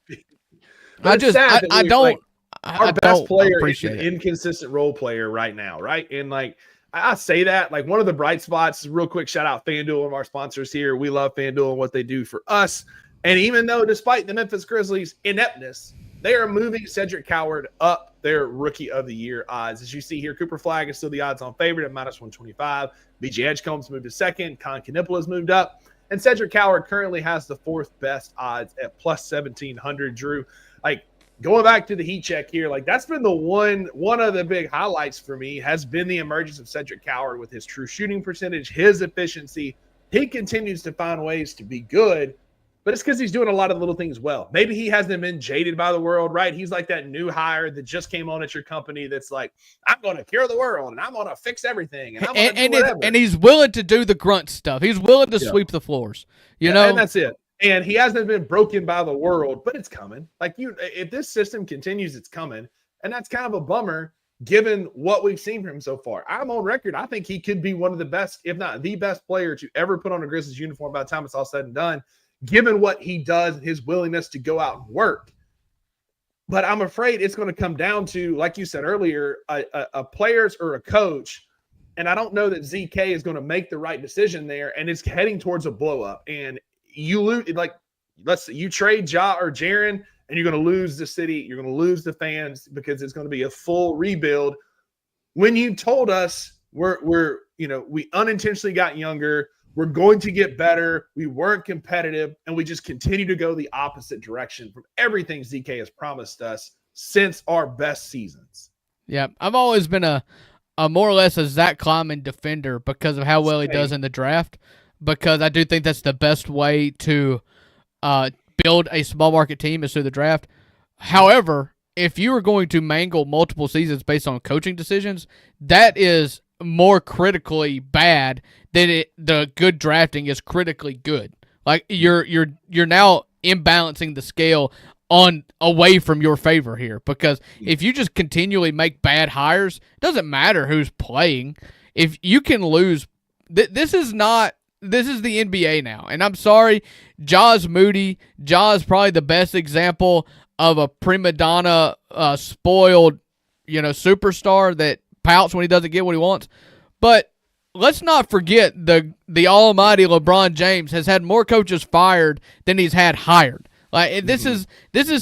I don't. Our best player is an inconsistent role player right now, right? And, like, I say that, like, one of the bright spots, real quick shout out FanDuel, one of our sponsors here. We love FanDuel and what they do for us. And even though, despite the Memphis Grizzlies' ineptness, they are moving Cedric Coward up their Rookie of the Year odds. As you see here, Cooper Flagg is still the odds-on favorite at -125. BJ Edgecombe's moved to second. Con Knipple has moved up. And Cedric Coward currently has the fourth best odds at +1,700, Drew. Like, going back to the heat check here, like, that's been the one of the big highlights for me has been the emergence of Cedric Coward with his true shooting percentage, his efficiency, he continues to find ways to be good, but it's because he's doing a lot of little things well. Maybe he hasn't been jaded by the world, right? He's like that new hire that just came on at your company that's like, I'm going to cure the world and I'm going to fix everything. And I'm going to do whatever. And he's willing to do the grunt stuff. He's willing to sweep the floors, you know? And that's it. And he hasn't been broken by the world, but it's coming. Like if this system continues, it's coming. And that's kind of a bummer given what we've seen from him so far. I'm on record. I think he could be one of the best, if not the best player to ever put on a Grizzlies uniform by the time it's all said and done, given what he does and his willingness to go out and work. But I'm afraid it's going to come down to, like you said earlier, a players or a coach. And I don't know that ZK is going to make the right decision there. And it's heading towards a blow up. And you lose, like, let's say you trade Ja or Jaren, and you're going to lose the city. You're going to lose the fans because it's going to be a full rebuild. When you told us we unintentionally got younger, we're going to get better, we weren't competitive, and we just continue to go the opposite direction from everything ZK has promised us since our best seasons. Yeah, I've always been a more or less a Zach Kleiman defender because of how well he does in the draft, because I do think that's the best way to build a small market team is through the draft. However, if you are going to mangle multiple seasons based on coaching decisions, that is more critically bad than the good drafting is critically good. Like you're now imbalancing the scale on away from your favor here, because if you just continually make bad hires, it doesn't matter who's playing. If you can lose, this is the NBA now, and I'm sorry, Ja's moody. Ja's probably the best example of a prima donna, spoiled, superstar that pouts when he doesn't get what he wants. But let's not forget the almighty LeBron James has had more coaches fired than he's had hired. Like this is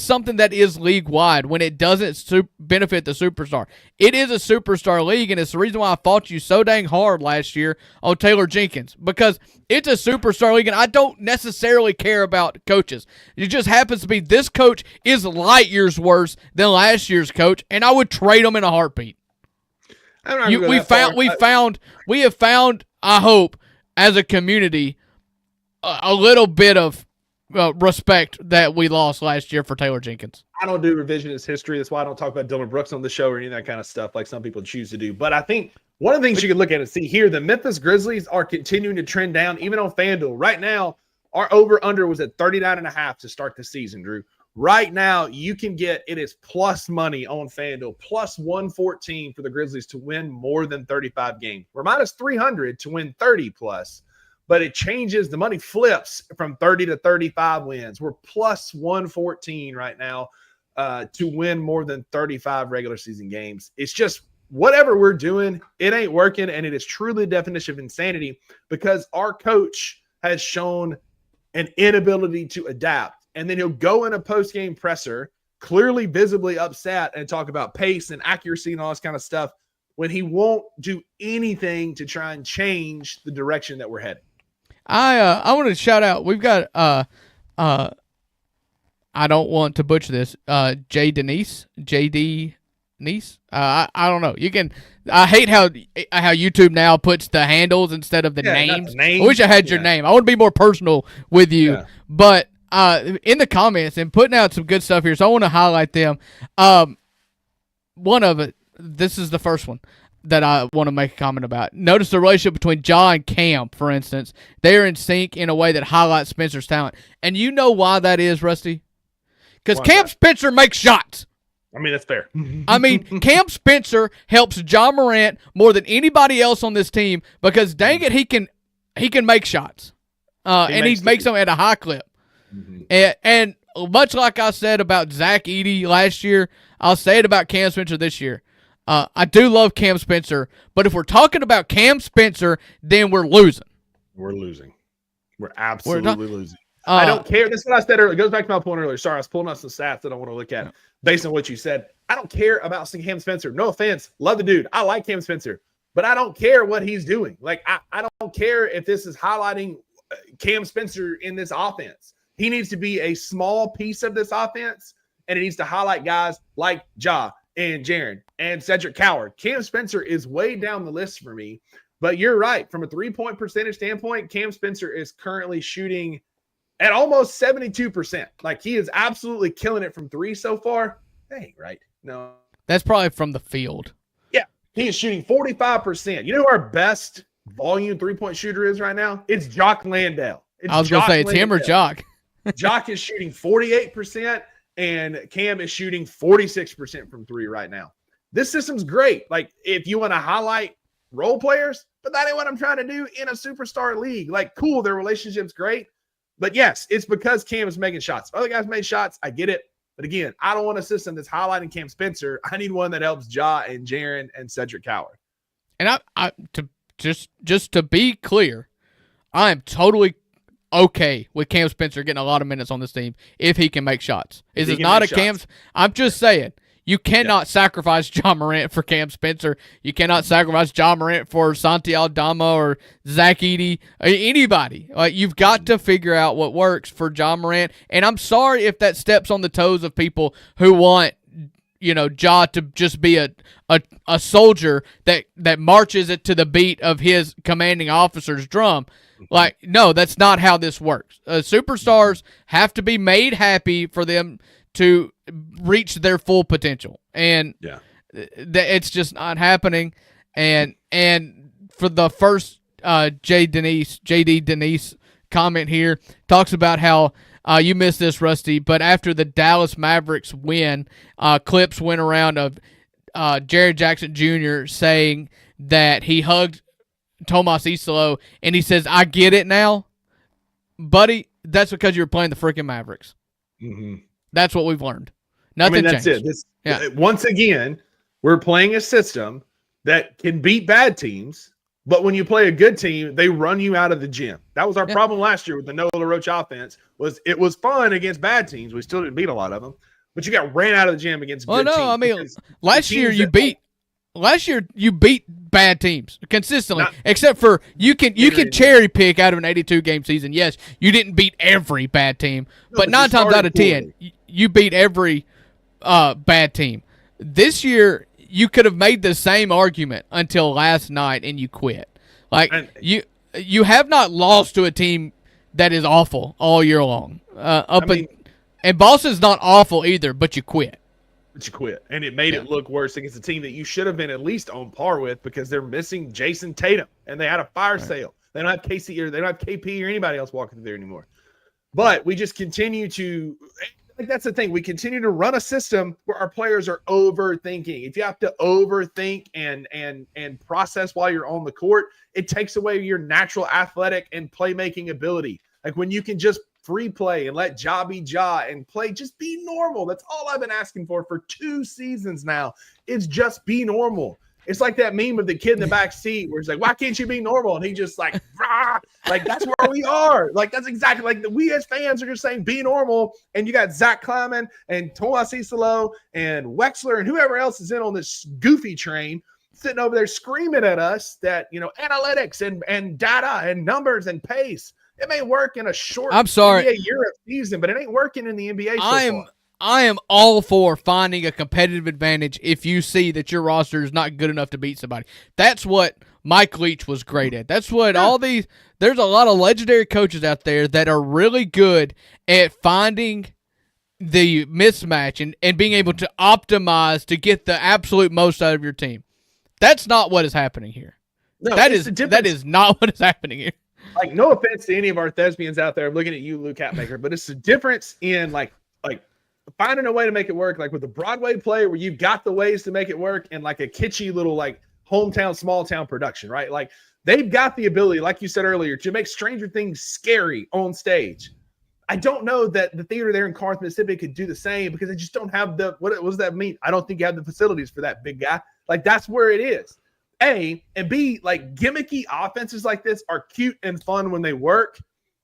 something that is league wide when it doesn't benefit the superstar. It is a superstar league, and it's the reason why I fought you so dang hard last year on Taylor Jenkins, because it's a superstar league, and I don't necessarily care about coaches. It just happens to be this coach is light years worse than last year's coach, and I would trade him in a heartbeat. We have found, I hope, as a community, a little bit of respect that we lost last year for Taylor Jenkins. I don't do revisionist history. That's why I don't talk about Dylan Brooks on the show or any of that kind of stuff like some people choose to do. But I think one of the things you can look at and see here, the Memphis Grizzlies are continuing to trend down, even on FanDuel. Right now, our over-under was at 39.5 to start the season, Drew. Right now, you can get, it is plus money on FanDuel, plus 114 for the Grizzlies to win more than 35 games. We're minus 300 to win 30 plus. But it changes. The money flips from 30 to 35 wins. We're plus 114 right now to win more than 35 regular season games. It's just whatever we're doing, it ain't working, and it is truly the definition of insanity because our coach has shown an inability to adapt. And then he'll go in a post-game presser, clearly visibly upset, and talk about pace and accuracy and all this kind of stuff when he won't do anything to try and change the direction that we're heading. I want to shout out. We've got I don't want to butcher this. JD Nice. I don't know. You can. I hate how YouTube now puts the handles instead of the names. I wish I had your name. I want to be more personal with you. But in the comments and putting out some good stuff here, so I want to highlight them. One of it. This is the first one that I want to make a comment about. Notice the relationship between Ja and Cam, for instance. They're in sync in a way that highlights Spencer's talent. And you know why that is, Rusty? Because Cam Spencer makes shots. I mean, that's fair. I mean, Cam Spencer helps Ja Morant more than anybody else on this team because, dang it, he can make shots. And he makes them at a high clip. Mm-hmm. And much like I said about Zach Edey last year, I'll say it about Cam Spencer this year. I do love Cam Spencer, but if we're talking about Cam Spencer, then we're losing. We're losing. We're absolutely losing. I don't care. That's what I said earlier. It goes back to my point earlier. Sorry, I was pulling up some stats that I want to look at based on what you said. I don't care about Cam Spencer. No offense. Love the dude. I like Cam Spencer, but I don't care what he's doing. Like, I don't care if this is highlighting Cam Spencer in this offense. He needs to be a small piece of this offense, and it needs to highlight guys like Ja and Jaren and Cedric Coward. Cam Spencer is way down the list for me. But you're right. From a 3-point percentage standpoint, Cam Spencer is currently shooting at almost 72%. Like, he is absolutely killing it from three so far. That ain't right. No. That's probably from the field. Yeah. He is shooting 45%. You know who our best volume 3-point shooter is right now? It's Jock Landale. I was going to say, it's him or Jock. Jock is shooting 48%, and Cam is shooting 46% from three right now. This system's great. Like, if you want to highlight role players, but that ain't what I'm trying to do in a superstar league. Like, cool, their relationship's great. But yes, it's because Cam is making shots. Other guys made shots. I get it. But again, I don't want a system that's highlighting Cam Spencer. I need one that helps Ja and Jaren and Cedric Howard. And I just to be clear, I am totally okay with Cam Spencer getting a lot of minutes on this team if he can make shots. This is not a Cam. I'm just saying, you cannot sacrifice Ja Morant for Cam Spencer. You cannot sacrifice Ja Morant for Santi Aldama or Zach Edey, anybody. You've got to figure out what works for Ja Morant. And I'm sorry if that steps on the toes of people who want, Ja to just be a soldier that marches it to the beat of his commanding officer's drum. Like, no, that's not how this works. Superstars have to be made happy for them to reach their full potential, and it's just not happening. And for the first JD Denise comment here, talks about how you missed this, Rusty, but after the Dallas Mavericks win, clips went around of Jared Jackson Jr. saying that he hugged Tomas Isolo, and he says, "I get it now, buddy. That's because you were playing the freaking Mavericks." Mm-hmm. That's what we've learned. Nothing that's changed. It. Once again, we're playing a system that can beat bad teams, but when you play a good team, they run you out of the gym. That was our problem last year with the Noah LaRoche offense. It was fun against bad teams. We still didn't beat a lot of them, but you got ran out of the gym against good teams. I mean, last year you beat bad teams consistently, except for you can cherry pick out of an 82 game season. Yes, you didn't beat every bad team, but 9 times out of 10 you beat every bad team. This year you could have made the same argument until last night and you quit. Like, you have not lost to a team that is awful all year long. And Boston's not awful either, but you quit. And it made it look worse against a team that you should have been at least on par with, because they're missing Jason Tatum and they had a fire sale. They don't have KC or they don't have KP or anybody else walking through there anymore. But we just continue to, like, that's the thing. We continue to run a system where our players are overthinking. If you have to overthink and process while you're on the court, it takes away your natural athletic and playmaking ability. Like, when you can just free play and let Ja be Ja and play, just be normal. That's all I've been asking for 2 seasons now. It's just be normal. It's like that meme of the kid in the back seat where he's like, "Why can't you be normal?" And he just like, rah! Like, that's where we are. Like, that's exactly like we as fans are just saying, be normal. And you got Zach Kleiman and Tomas Isolo and Wexler and whoever else is in on this goofy train sitting over there screaming at us that, analytics and data and numbers and pace. It may work in a short NBA Europe season, but it ain't working in the NBA so far. I am all for finding a competitive advantage if you see that your roster is not good enough to beat somebody. That's what Mike Leach was great at. That's what there's a lot of legendary coaches out there that are really good at finding the mismatch and being able to optimize to get the absolute most out of your team. That's not what is happening here. No, that is not what is happening here. Like, no offense to any of our thespians out there. I'm looking at you, Luke Hatmaker, but it's the difference in like finding a way to make it work, like with a Broadway play where you've got the ways to make it work, and like a kitschy little like hometown, small town production, right? Like, they've got the ability, like you said earlier, to make Stranger Things scary on stage. I don't know that the theater there in Corinth, Mississippi could do the same, because they just don't have what does that mean? I don't think you have the facilities for that, big guy. Like, that's where it is. A, and B, like, gimmicky offenses like this are cute and fun when they work,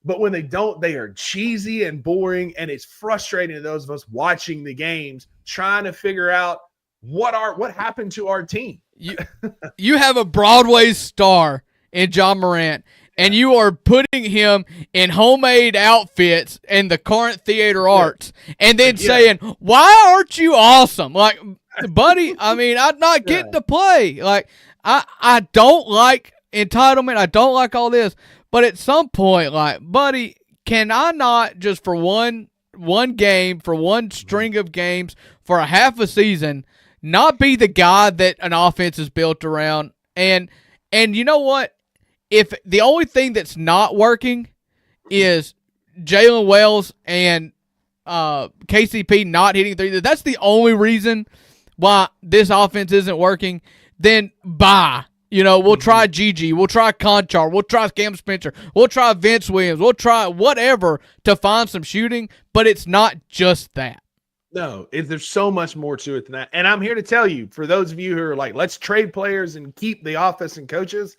but when they don't, they are cheesy and boring, and it's frustrating to those of us watching the games trying to figure out what happened to our team. You have a Broadway star in Ja Morant, and you are putting him in homemade outfits in the Corinth Theater Arts, and then saying, "Why aren't you awesome?" Like, buddy, I mean, I'm not getting to play. Like, I don't like entitlement. I don't like all this. But at some point, like, buddy, can I not just for one game, for one string of games, for a half a season, not be the guy that an offense is built around? And you know what? If the only thing that's not working is Jalen Wells and KCP not hitting three, that's the only reason why this offense isn't working, then bye. We'll try Gigi. We'll try Conchar. We'll try Cam Spencer. We'll try Vince Williams. We'll try whatever to find some shooting, but it's not just that. No, there's so much more to it than that. And I'm here to tell you, for those of you who are like, let's trade players and keep the office and coaches,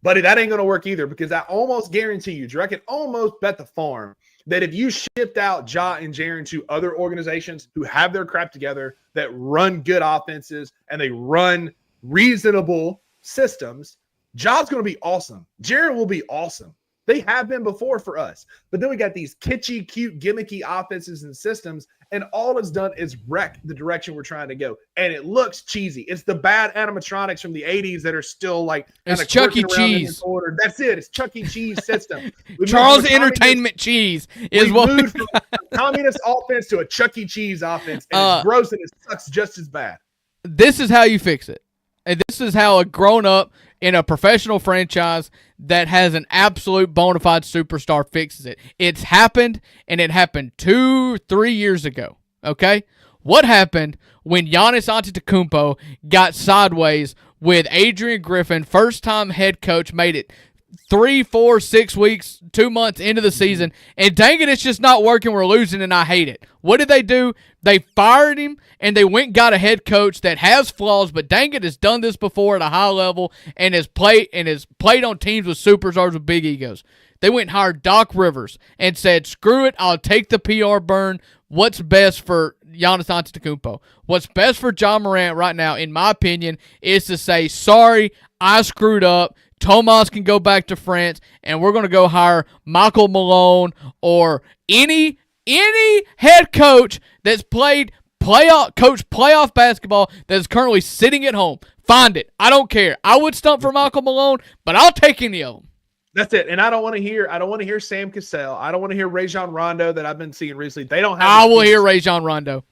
buddy, that ain't going to work either, because I almost guarantee you, Drew, I can almost bet the farm that if you shipped out Ja and Jaren to other organizations who have their crap together, that run good offenses, and they run reasonable systems, Ja's going to be awesome. Jaren will be awesome. They have been before for us. But then we got these kitschy, cute, gimmicky offenses and systems, and all it's done is wreck the direction we're trying to go. And it looks cheesy. It's the bad animatronics from the 80s that are still like it's Chuck E. Cheese. That's it. It's Chuck E. Cheese system. Charles Entertainment Cheese is what we moved from a communist offense to a Chuck E. Cheese offense. And it's gross and it sucks just as bad. This is how you fix it. And this is how a grown-up in a professional franchise that has an absolute bona fide superstar fixes it. It's happened, and it happened 2-3 years ago, okay? What happened when Giannis Antetokounmpo got sideways with Adrian Griffin, first-time head coach, made it 3, 4, 6 weeks, 2 months into the season, and dang it, it's just not working. We're losing, and I hate it. What did they do? They fired him, and they went and got a head coach that has flaws, but dang it, has done this before at a high level and has played on teams with superstars with big egos. They went and hired Doc Rivers and said, screw it, I'll take the PR burn. What's best for Giannis Antetokounmpo? What's best for John Morant right now, in my opinion, is to say, sorry, I screwed up. Tomas can go back to France, and we're going to go hire Michael Malone or any head coach that's played playoff basketball that is currently sitting at home. Find it. I don't care. I would stump for Michael Malone, but I'll take any of them. That's it. And I don't want to hear Sam Cassell. I don't want to hear Rajon Rondo that I've been seeing recently. They don't have. I will hear Rajon Rondo.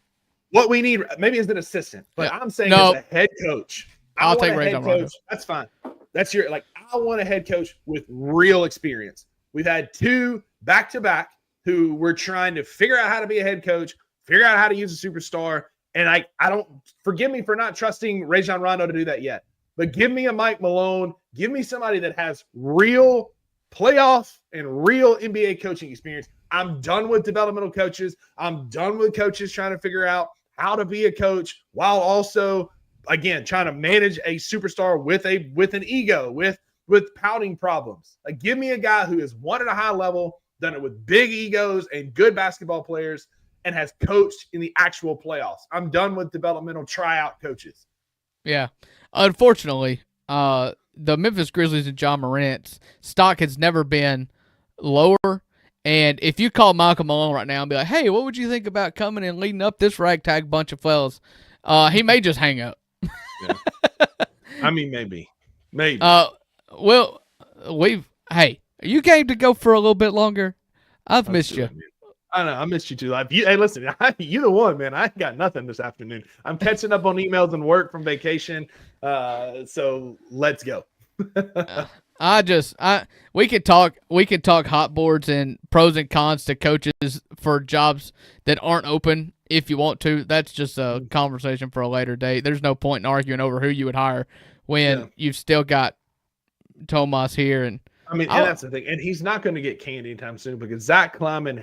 What we need, maybe as an assistant, but I'm saying no. as a head coach. I'll take Rajon Rondo. That's fine. That's I want a head coach with real experience. We've had 2 back-to-back who were trying to figure out how to be a head coach, figure out how to use a superstar. And I don't, forgive me for not trusting Rajon Rondo to do that yet, but give me a Mike Malone, give me somebody that has real playoff and real NBA coaching experience. I'm done with developmental coaches. I'm done with coaches trying to figure out how to be a coach while also, again, trying to manage a superstar with an ego, with pouting problems. Like, give me a guy who has won at a high level, done it with big egos and good basketball players, and has coached in the actual playoffs. I'm done with developmental tryout coaches. Yeah. Unfortunately, the Memphis Grizzlies and John Morant's stock has never been lower. And if you call Michael Malone right now and be like, hey, what would you think about coming and leading up this ragtag bunch of fellas? He may just hang up. Yeah. I mean, maybe. Well, you came to go for a little bit longer. I've missed you. I know. I missed you too. Hey, listen, you're the one, man. I ain't got nothing this afternoon. I'm catching up on emails and work from vacation. So let's go. We could talk hot boards and pros and cons to coaches for jobs that aren't open if you want to. That's just a conversation for a later date. There's no point in arguing over who you would hire when you've still got Tomas here. And and that's the thing. And he's not going to get canned anytime soon because Zach Kleiman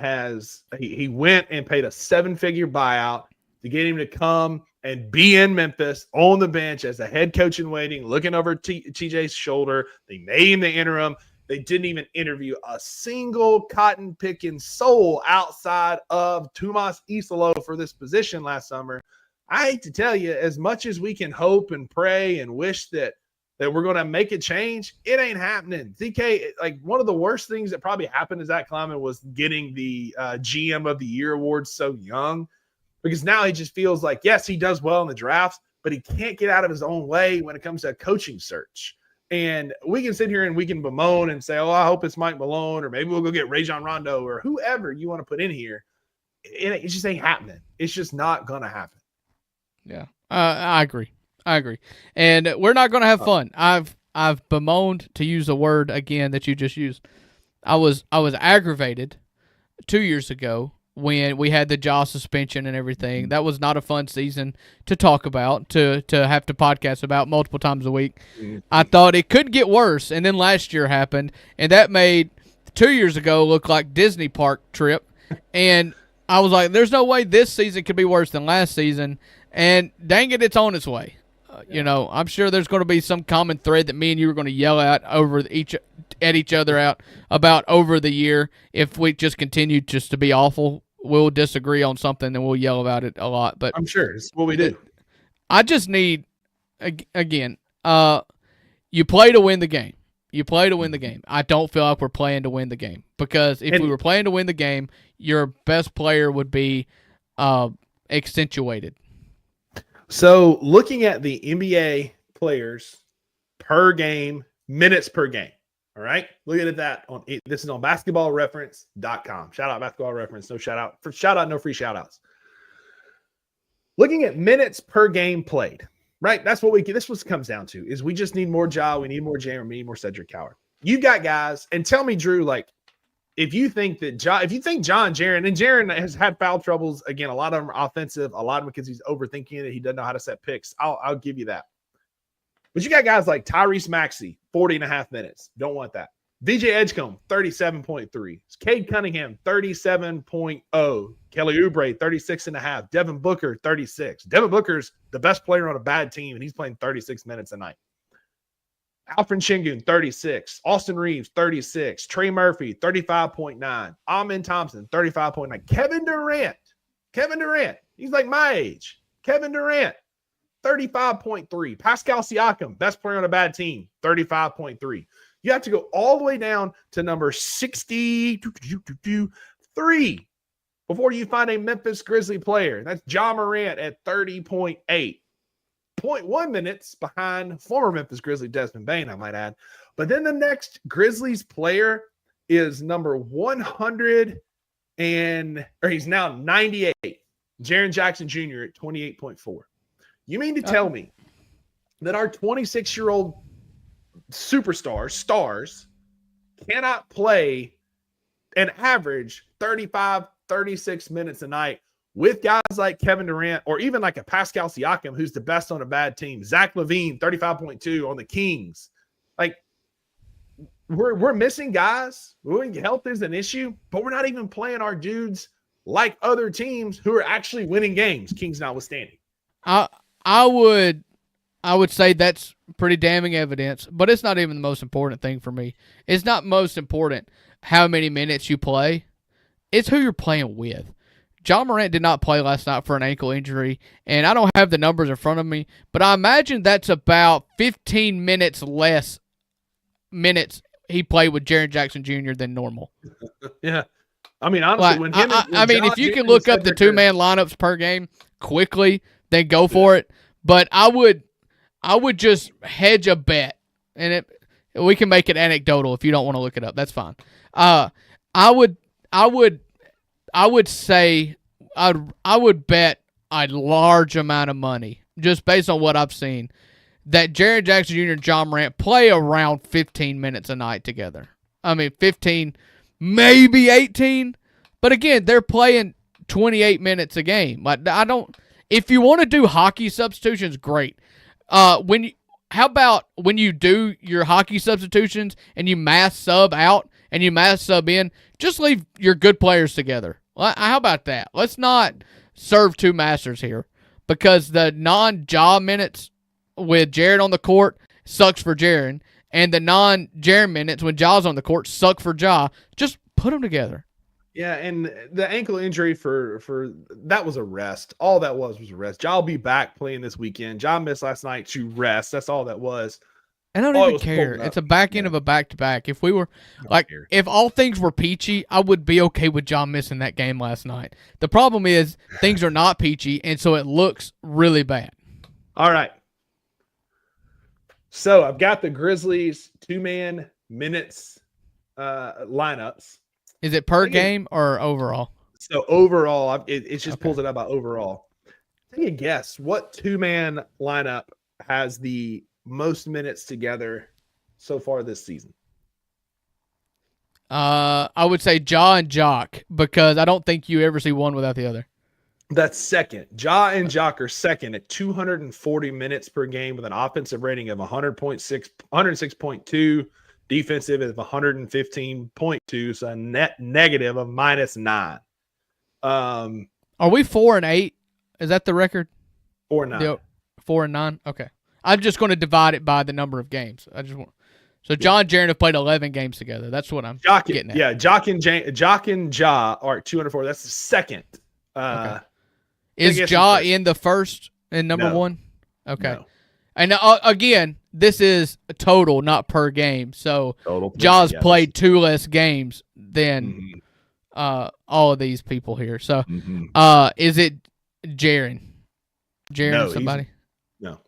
he went and paid a 7-figure buyout to get him to come and be in Memphis on the bench as a head coach in waiting, looking over TJ's shoulder. They made him the interim. They didn't even interview a single cotton-picking soul outside of Tomas Isolo for this position last summer. I hate to tell you, as much as we can hope and pray and wish that we're going to make a change, it ain't happening. ZK, like, one of the worst things that probably happened to Zach Kleiman was getting the GM of the Year award so young, because now he just feels like, yes, he does well in the drafts, but he can't get out of his own way when it comes to a coaching search. And we can sit here and we can bemoan and say, oh, I hope it's Mike Malone, or maybe we'll go get Rajon Rondo or whoever you want to put in here. It just ain't happening. It's just not going to happen. Yeah, I agree. And we're not going to have fun. I've bemoaned, to use a word again that you just used. I was aggravated 2 years ago when we had the jaw suspension and everything. That was not a fun season to talk about, to have to podcast about multiple times a week. I thought it could get worse, and then last year happened, and that made 2 years ago look like Disney park trip. And I was like, there's no way this season could be worse than last season, and dang it, it's on its way. You know, I'm sure there's going to be some common thread that me and you are going to yell at each other out about over the year. If we just continue just to be awful, we'll disagree on something and we'll yell about it a lot. But I'm sure it's what we do. I just need, again, you play to win the game. You play to win the game. I don't feel like we're playing to win the game, because if we were playing to win the game, your best player would be accentuated. So looking at the NBA players per game, minutes per game. All right. Look at that. This is on basketballreference.com. Shout out Basketball Reference. No shout out. No free shout outs. Looking at minutes per game played. Right. That's what this what it comes down to, is we just need more Ja. We need more Jaren. We need more Cedric Coward. You got guys, and tell me, Drew, like, if you think Ja and Jaren has had foul troubles, again, a lot of them are offensive, a lot of them because he's overthinking it. He doesn't know how to set picks. I'll give you that. But you got guys like Tyrese Maxey, 40.5 minutes. Don't want that. VJ Edgecombe, 37.3. Cade Cunningham, 37.0. Kelly Oubre, 36.5. Devin Booker, 36. Devin Booker's the best player on a bad team, and he's playing 36 minutes a night. Alfred Şengün, 36. Austin Reeves, 36. Trey Murphy, 35.9. Amen Thompson, 35.9. Kevin Durant, he's like my age. Kevin Durant, 35.3. Pascal Siakam, best player on a bad team, 35.3. You have to go all the way down to number 63 before you find a Memphis Grizzly player. That's Ja Morant at 30.8. 0.1 minutes behind former Memphis Grizzly Desmond Bane, I might add. But then the next Grizzlies player is number 100 he's now 98. Jaren Jackson Jr. at 28.4. You mean to tell me that our 26-year-old stars cannot play an average 35, 36 minutes a night with guys like Kevin Durant, or even like a Pascal Siakam, who's the best on a bad team? Zach LaVine, 35.2 on the Kings. Like, we're missing guys. Health is an issue, but we're not even playing our dudes like other teams who are actually winning games, Kings notwithstanding. I would say that's pretty damning evidence, but it's not even the most important thing for me. It's not most important how many minutes you play. It's who you're playing with. Ja Morant did not play last night for an ankle injury, and I don't have the numbers in front of me, but I imagine that's about 15 minutes less minutes he played with Jaren Jackson Jr. than normal. Yeah. I mean, honestly, if you can look up the two-man lineups per game quickly, then go for it. But I would just hedge a bet, and we can make it anecdotal if you don't want to look it up. That's fine. I would say I would bet a large amount of money, just based on what I've seen, that Jaren Jackson Jr. and Ja Morant play around 15 minutes a night together. I mean, 15, maybe 18. But again, they're playing 28 minutes a game. If you want to do hockey substitutions, great. How about when you do your hockey substitutions and you mass sub out and you mass sub in, just leave your good players together. How about that? Let's not serve two masters here, because the non-Ja minutes with Jaren on the court sucks for Jaren, and the non-Jaren minutes when Ja's on the court suck for Ja. Just put them together. Yeah, and the ankle injury for that was a rest. All that was a rest. Ja will be back playing this weekend. Ja missed last night to rest. That's all that was. I don't even care. It's a back end of a back-to-back. If we were if all things were peachy, I would be okay with Ja missing that game last night. The problem is things are not peachy, and so it looks really bad. All right. So I've got the Grizzlies 2-man minutes lineups. Is it per game or overall? So overall, it just pulls it up by overall. Take a guess. What 2-man lineup has the most minutes together so far this season? I would say Ja and Jock, because I don't think you ever see one without the other. That's second. Ja and Jock are second at 240 minutes per game with an offensive rating of 106.2, defensive of 115.2, so a net negative of -9. Are we 4-8? Is that the record? 4-9. 4-9. Okay. I'm just going to divide it by the number of games. So John and Jaren have played 11 games together. That's what I'm getting at. Yeah, Jock and Ja are at 204. That's the second. Okay. Is Ja in the first and number one? Okay. No. And again, this is a total, not per game. So Ja's played 2 less games than all of these people here. So is it Jaren? No, somebody? No.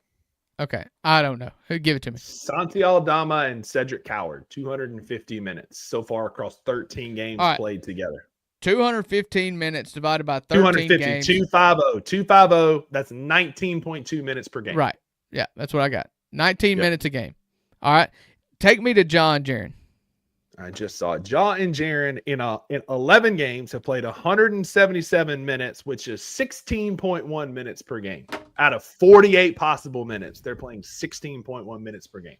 Okay. I don't know. Give it to me. Santi Aldama and Cedric Coward, 250 minutes so far across 13 games played together. 215 minutes divided by 13 games. 250. That's 19.2 minutes per game. Right. Yeah, that's what I got. 19 minutes a game. All right. Take me to Ja and Jaren. I just saw it. Ja and Jaren in 11 games have played 177 minutes, which is 16.1 minutes per game. Out of 48 possible minutes, they're playing 16.1 minutes per game.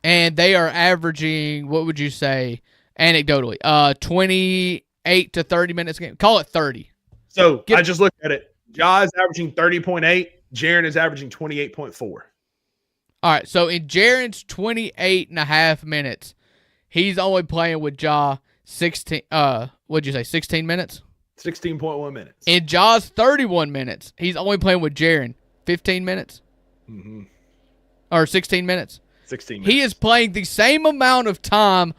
And they are averaging, what would you say, anecdotally, 28 to 30 minutes a game? Call it 30. So I just looked at it. Ja is averaging 30.8. Jaren is averaging 28.4. All right, so in Jaren's 28 and a half minutes, he's only playing with Ja 16 what'd you say, 16 minutes? 16.1 minutes. In Ja's 31 minutes, he's only playing with Jaren 15 minutes? Or 16 minutes? 16 minutes. He is playing the same amount of time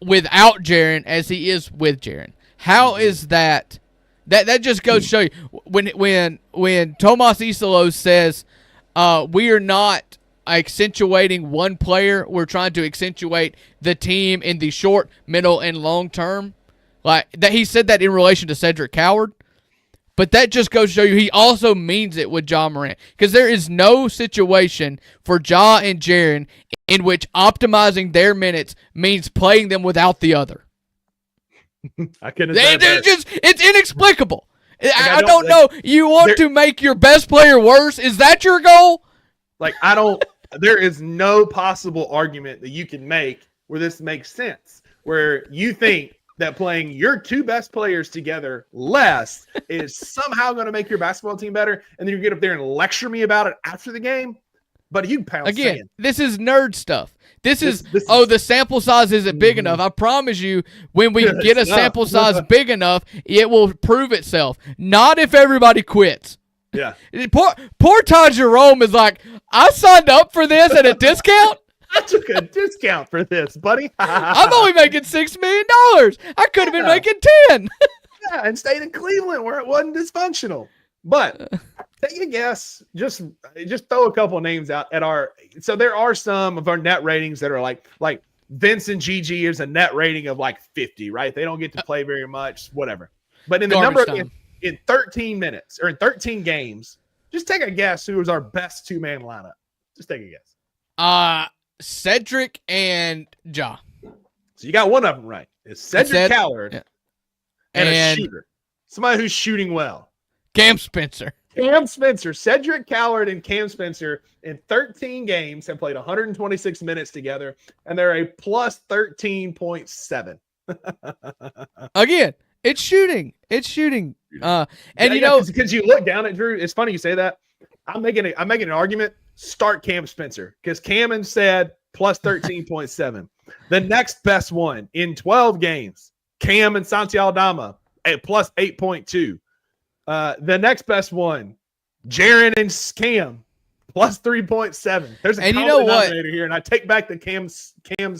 without Jaren as he is with Jaren. How is that? That just goes to show you when Tomas Isolos says we are not accentuating one player, we're trying to accentuate the team in the short, middle, and long term. Like that, he said that in relation to Cedric Coward, but that just goes to show you he also means it with Ja Morant, because there is no situation for Ja and Jaren in which optimizing their minutes means playing them without the other. I couldn't. It's inexplicable. I don't know. You want to make your best player worse? Is that your goal? There is no possible argument that you can make where this makes sense, where you think that playing your 2 best players together less is somehow going to make your basketball team better, and then you get up there and lecture me about it after the game. But you pound again. sand. This is nerd stuff. This is the sample size isn't big enough. I promise you, when we get a sample size big enough, it will prove itself. Not if everybody quits. Yeah. Poor Todd Jerome is like, I signed up for this at a discount. I took a discount for this, buddy. I'm only making $6 million. I could have been making 10. Yeah, and stayed in Cleveland where it wasn't dysfunctional. But take a guess. Just throw a couple names out at our. So there are some of our net ratings that are like Vince and Gigi is a net rating of like 50, right? They don't get to play very much, whatever. But in the number in 13 minutes or in 13 games, just take a guess who was our best 2-man lineup. Just take a guess. Cedric and Ja. So you got one of them right. It's Cedric Coward and a shooter. Somebody who's shooting well. Cam Spencer. Cedric Coward and Cam Spencer in 13 games have played 126 minutes together, and they're a plus 13.7. Again, it's shooting. And because you look down at Drew, it's funny you say that. I'm making an argument. Start Cam Spencer because Cam said plus 13.7. The next best one in 12 games, Cam and Santi Aldama at plus 8.2. The next best one, Jaren and Cam, plus 3.7. There's a common denominator here, and I take back the Cam's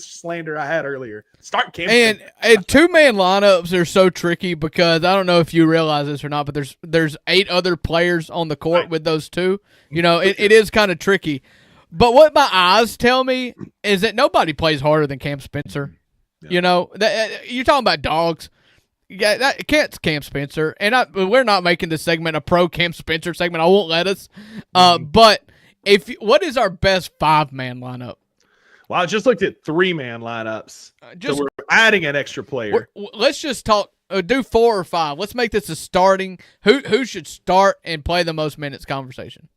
slander I had earlier. Start Cam. And 2-man lineups are so tricky because I don't know if you realize this or not, but there's 8 other players on the court with those 2. You know, it is kind of tricky. But what my eyes tell me is that nobody plays harder than Cam Spencer. Yeah. You know, you're talking about dogs. Yeah, that can't Cam Spencer, and we're not making this segment a pro Cam Spencer segment. I won't let us. But what is our best 5-man lineup? Well, I just looked at 3-man lineups. So we're adding an extra player. Let's just talk. Do 4 or 5. Let's make this a starting. Who should start and play the most minutes conversation?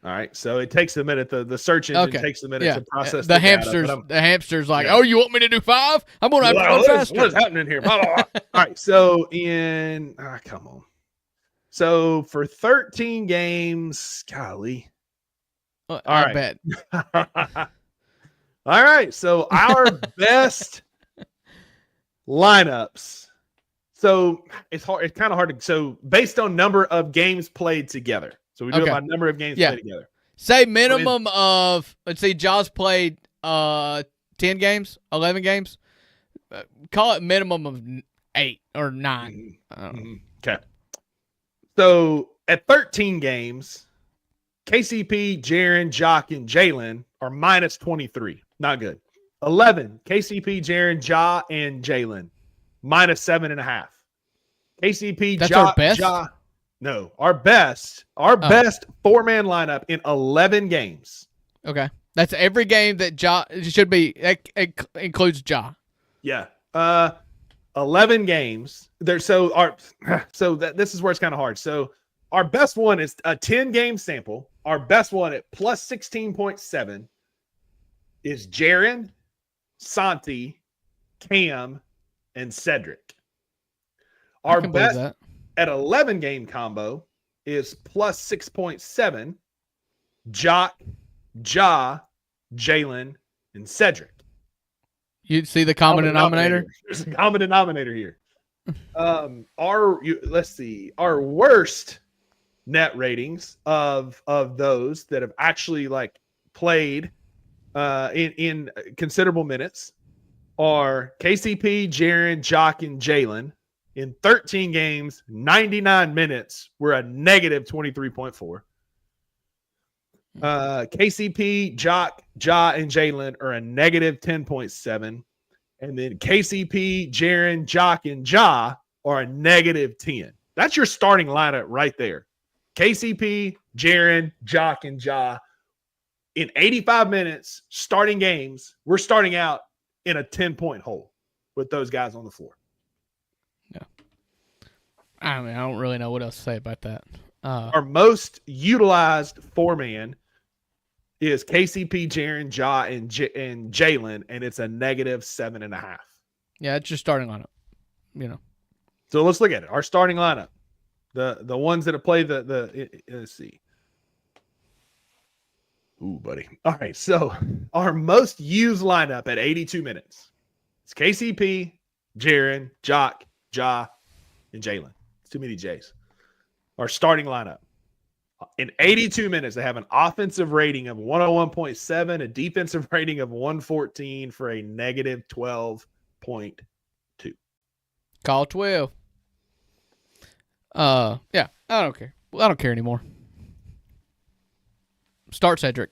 All right, so it takes a minute. The search engine takes a minute to process the hamsters. The hamsters like, oh, you want me to do 5? I'm going to have to run faster. What is happening here? Blah, blah, blah. All right, so come on. So for 13 games, golly. I bet. All right, so our best lineups. So it's hard. It's kind of hard to. So based on number of games played together. So we do it by number of games played together. Say minimum of, let's see, Jaws played 10 games, 11 games. Call it minimum of 8 or 9. Okay. So at 13 games, KCP, Jaron, Jock, and Jalen are minus 23. Not good. 11, KCP, Jaron, Ja, and Jalen, minus 7.5. KCP, That's Ja, our best? No, our best 4-man lineup in 11 games. Okay. That's every game that Ja should be. It includes Ja. Yeah. 11 games. This is where it's kind of hard. So our best one is a 10-game sample. Our best one at plus 16.7 is Jaron, Santi, Cam, and Cedric. Our best at 11-game combo is plus 6.7, Jock, Ja, Jalen, and Cedric. You see the common denominator? There's a common denominator here. Let's see. Our worst net ratings of those that have actually played in considerable minutes are KCP, Jaron, Jock, and Jalen. In 13 games, 99 minutes, we're a negative 23.4. KCP, Jock, Ja, and Jalen are a negative 10.7. And then KCP, Jaron, Jock, and Ja are a negative 10. That's your starting lineup right there. KCP, Jaron, Jock, and Ja. In 85 minutes, starting games, we're starting out in a 10-point hole with those guys on the floor. I mean, I don't really know what else to say about that. Our most utilized 4-man is KCP, Jaron, Ja, and Jalen, and it's a negative 7.5. Yeah, it's your starting lineup. So let's look at it. Our starting lineup, the ones that have played let's see. Ooh, buddy. All right, so our most used lineup at 82 minutes. It's KCP, Jaron, Jock, Ja, and Jalen. Too many J's. Our starting lineup. In 82 minutes, they have an offensive rating of 101.7, a defensive rating of 114 for a negative 12.2. Call 12. Yeah, I don't care. Well, I don't care anymore. Start Cedric.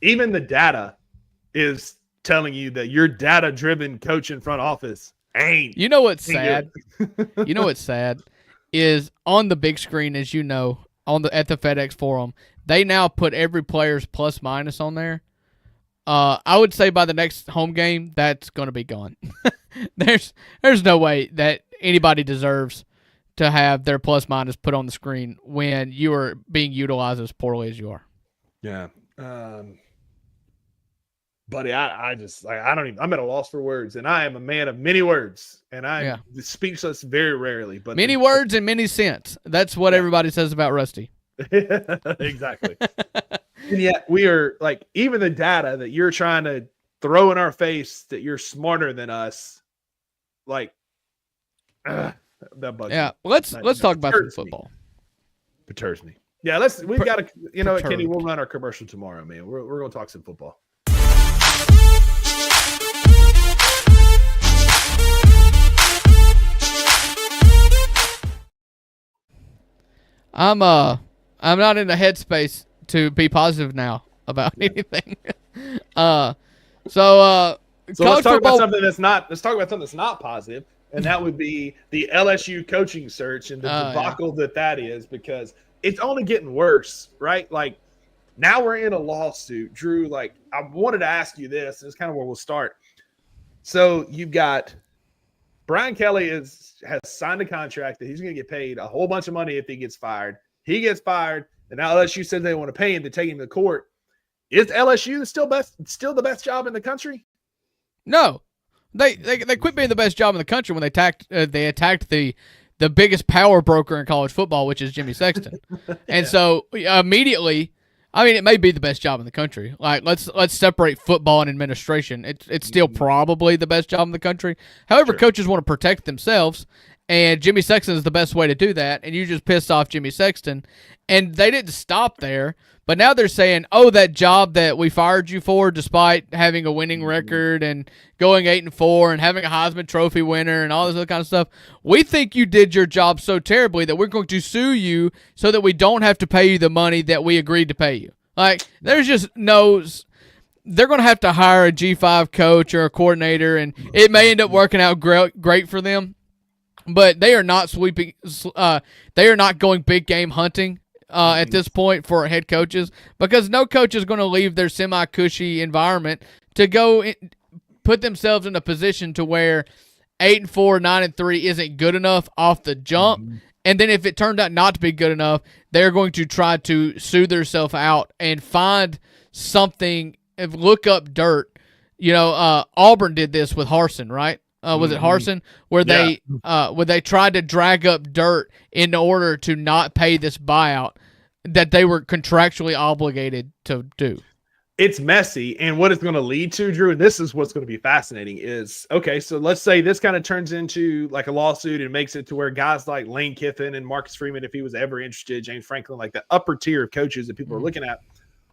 Even the data is telling you that your data-driven coach in front office ain't. You know what's sad? You know what's sad? Is on the big screen, as you know, at the FedEx Forum, they now put every player's plus minus on there. I would say by the next home game, that's going to be gone. There's no way that anybody deserves to have their plus minus put on the screen when you are being utilized as poorly as you are. Yeah. Buddy, I just I'm at a loss for words, and I am a man of many words, and I speechless very rarely. But many words and many cents. That's what everybody says about Rusty. Exactly. And yet we are even the data that you're trying to throw in our face that you're smarter than us. That bugs me. Yeah, let's talk about some football. Perturbs me. Yeah, we've got to. You know what, Kenny? We'll run our commercial tomorrow, man. We're gonna talk some football. I'm not in the headspace to be positive now. about anything. So let's talk about something that's not positive, and that would be the LSU coaching search and the debacle that is, because it's only getting worse, right? Like, now we're in a lawsuit. Drew, like, I wanted to ask you this, and it's kind of where we'll start. So you've got Brian Kelly has signed a contract that he's going to get paid a whole bunch of money if he gets fired. He gets fired, and now LSU says they want to pay him to take him to court. Is LSU still the best job in the country? No, they quit being the best job in the country when they attacked the biggest power broker in college football, which is Jimmy Sexton. And so immediately, I mean, it may be the best job in the country. Like, let's separate football and administration. It's still probably the best job in the country. However, coaches want to protect themselves, and Jimmy Sexton is the best way to do that. And you just pissed off Jimmy Sexton, and they didn't stop there. But now they're saying, oh, that job that we fired you for, despite having a winning record and going 8-4 and having a Heisman Trophy winner and all this other kind of stuff, we think you did your job so terribly that we're going to sue you so that we don't have to pay you the money that we agreed to pay you. Like, there's just no... They're going to have to hire a G5 coach or a coordinator, and it may end up working out great for them. But they are not sweeping. They are not going big game hunting at this point for head coaches, because no coach is going to leave their semi-cushy environment to go put themselves in a position to where 8-4, 9-3 isn't good enough off the jump. And then if it turned out not to be good enough, they're going to try to sue themselves out and find something, look up dirt. You know, Auburn did this with Harsin, right? Was it Harsin, where they tried to drag up dirt in order to not pay this buyout that they were contractually obligated to do? It's messy, and what it's going to lead to, Drew, and this is what's going to be fascinating, is, okay, so let's say this kind of turns into like a lawsuit and makes it to where guys like Lane Kiffin and Marcus Freeman, if he was ever interested, James Franklin, like the upper tier of coaches that people are looking at,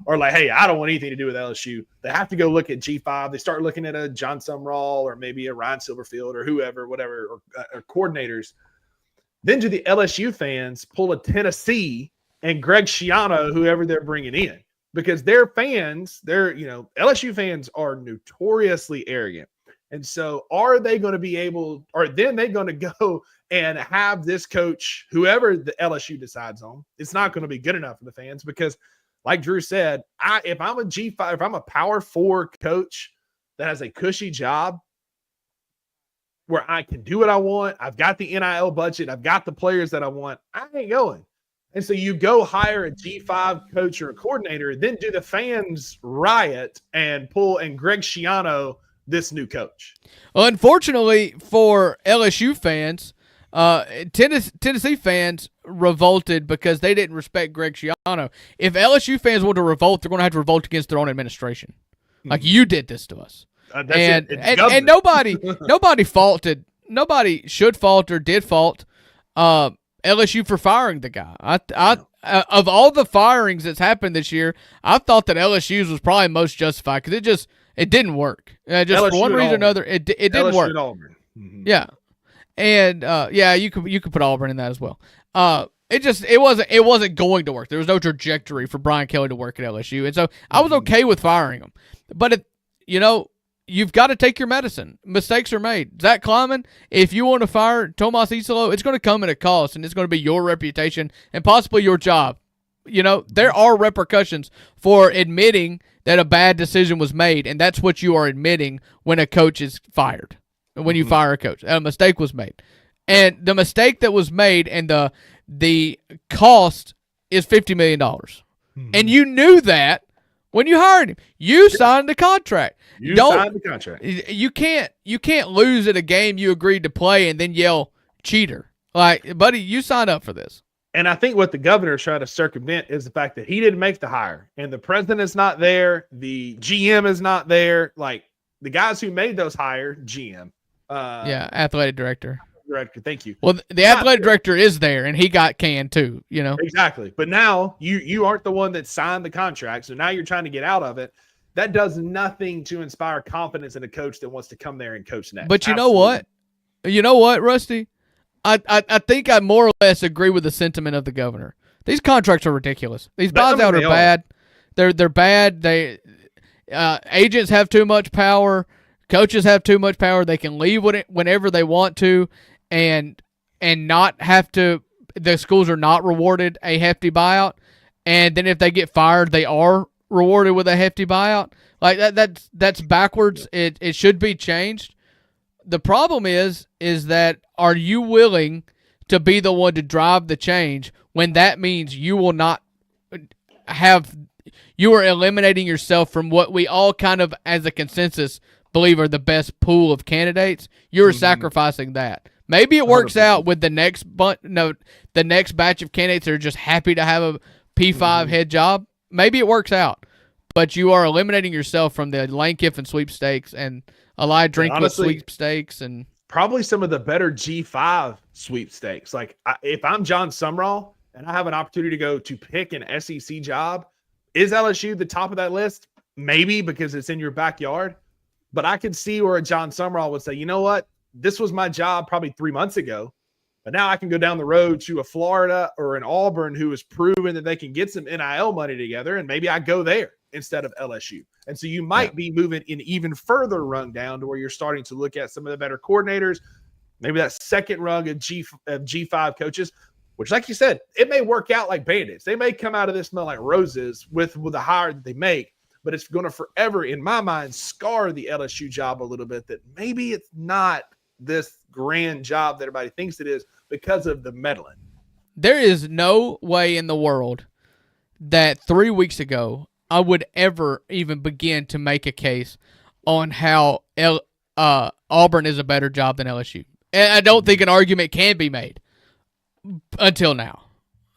are like, hey, I don't want anything to do with LSU. They have to go look at G5. They start looking at a John Sumrall or maybe a Ryan Silverfield or whoever, whatever, or coordinators. Then do the LSU fans pull a Tennessee and Greg Schiano, whoever they're bringing in? Because their fans, LSU fans are notoriously arrogant. And so are they going to be able, or then they're going to go and have this coach, whoever the LSU decides on, it's not going to be good enough for the fans, because like Drew said, if I'm a G5, if I'm a Power 4 coach that has a cushy job where I can do what I want, I've got the NIL budget, I've got the players that I want, I ain't going. And so you go hire a G5 coach or a coordinator, then do the fans riot and pull and Greg Schiano this new coach? Well, unfortunately for LSU fans, Tennessee fans revolted because they didn't respect Greg Schiano. If LSU fans want to revolt, they're going to have to revolt against their own administration. Like, you did this to us. And nobody faulted. Nobody should fault or did fault LSU for firing the guy. Of all the firings that's happened this year, I thought that LSU's was probably most justified, because it didn't work. Just for one reason or another, it didn't work. Yeah. And you could put Auburn in that as well. It wasn't going to work. There was no trajectory for Brian Kelly to work at LSU, and so I was okay with firing him. But you've got to take your medicine. Mistakes are made. Zach Kleiman, if you want to fire Tomas Isolo, it's going to come at a cost, and it's going to be your reputation and possibly your job. There are repercussions for admitting that a bad decision was made, and that's what you are admitting when a coach is fired. When you fire a coach, a mistake was made, and the mistake that was made and the cost is $50 million, and you knew that when you hired him. You signed the contract. Signed the contract. You can't lose at a game you agreed to play and then yell cheater. Like, buddy, you signed up for this. And I think what the governor is trying to circumvent is the fact that he didn't make the hire, and the president is not there, the GM is not there. Like, the guys who made those hires, GM. Athletic director. Thank you. Well, the athletic director is there, and he got canned too. Exactly. But now you aren't the one that signed the contract, so now you're trying to get out of it. That does nothing to inspire confidence in a coach that wants to come there and coach next. But you know what? You know what, Rusty? I think I more or less agree with the sentiment of the governor. These contracts are ridiculous. These buys out are bad. They're bad. Agents have too much power. Coaches have too much power. They can leave whenever they want to, and not have to. The schools are not rewarded a hefty buyout, and then if they get fired, they are rewarded with a hefty buyout. Like that's backwards. It should be changed. The problem is that, are you willing to be the one to drive the change when that means you will not you are eliminating yourself from what we all kind of as a consensus believe are the best pool of candidates? You're sacrificing that. Maybe it works 100%. out with the next batch of candidates that are just happy to have a P5 head job. Maybe it works out, but you are eliminating yourself from the Lane Kiffin sweepstakes and Eli Drinkwitz sweepstakes, and probably some of the better G5 sweepstakes. Like if I'm John Sumrall and I have an opportunity to go to pick an SEC job, is LSU the top of that list? Maybe, because it's in your backyard. But I could see where a John Sumrall would say, you know what? This was my job probably 3 months ago, but now I can go down the road to a Florida or an Auburn who has proven that they can get some NIL money together, and maybe I go there instead of LSU. And so you might be moving in even further rung down to where you're starting to look at some of the better coordinators, maybe that second rung of G5 coaches, which, like you said, it may work out like bandits. They may come out of this smell like roses with the hire that they make, but it's going to forever, in my mind, scar the LSU job a little bit, that maybe it's not this grand job that everybody thinks it is because of the meddling. There is no way in the world that 3 weeks ago I would ever even begin to make a case on how Auburn is a better job than LSU. And I don't think an argument can be made until now.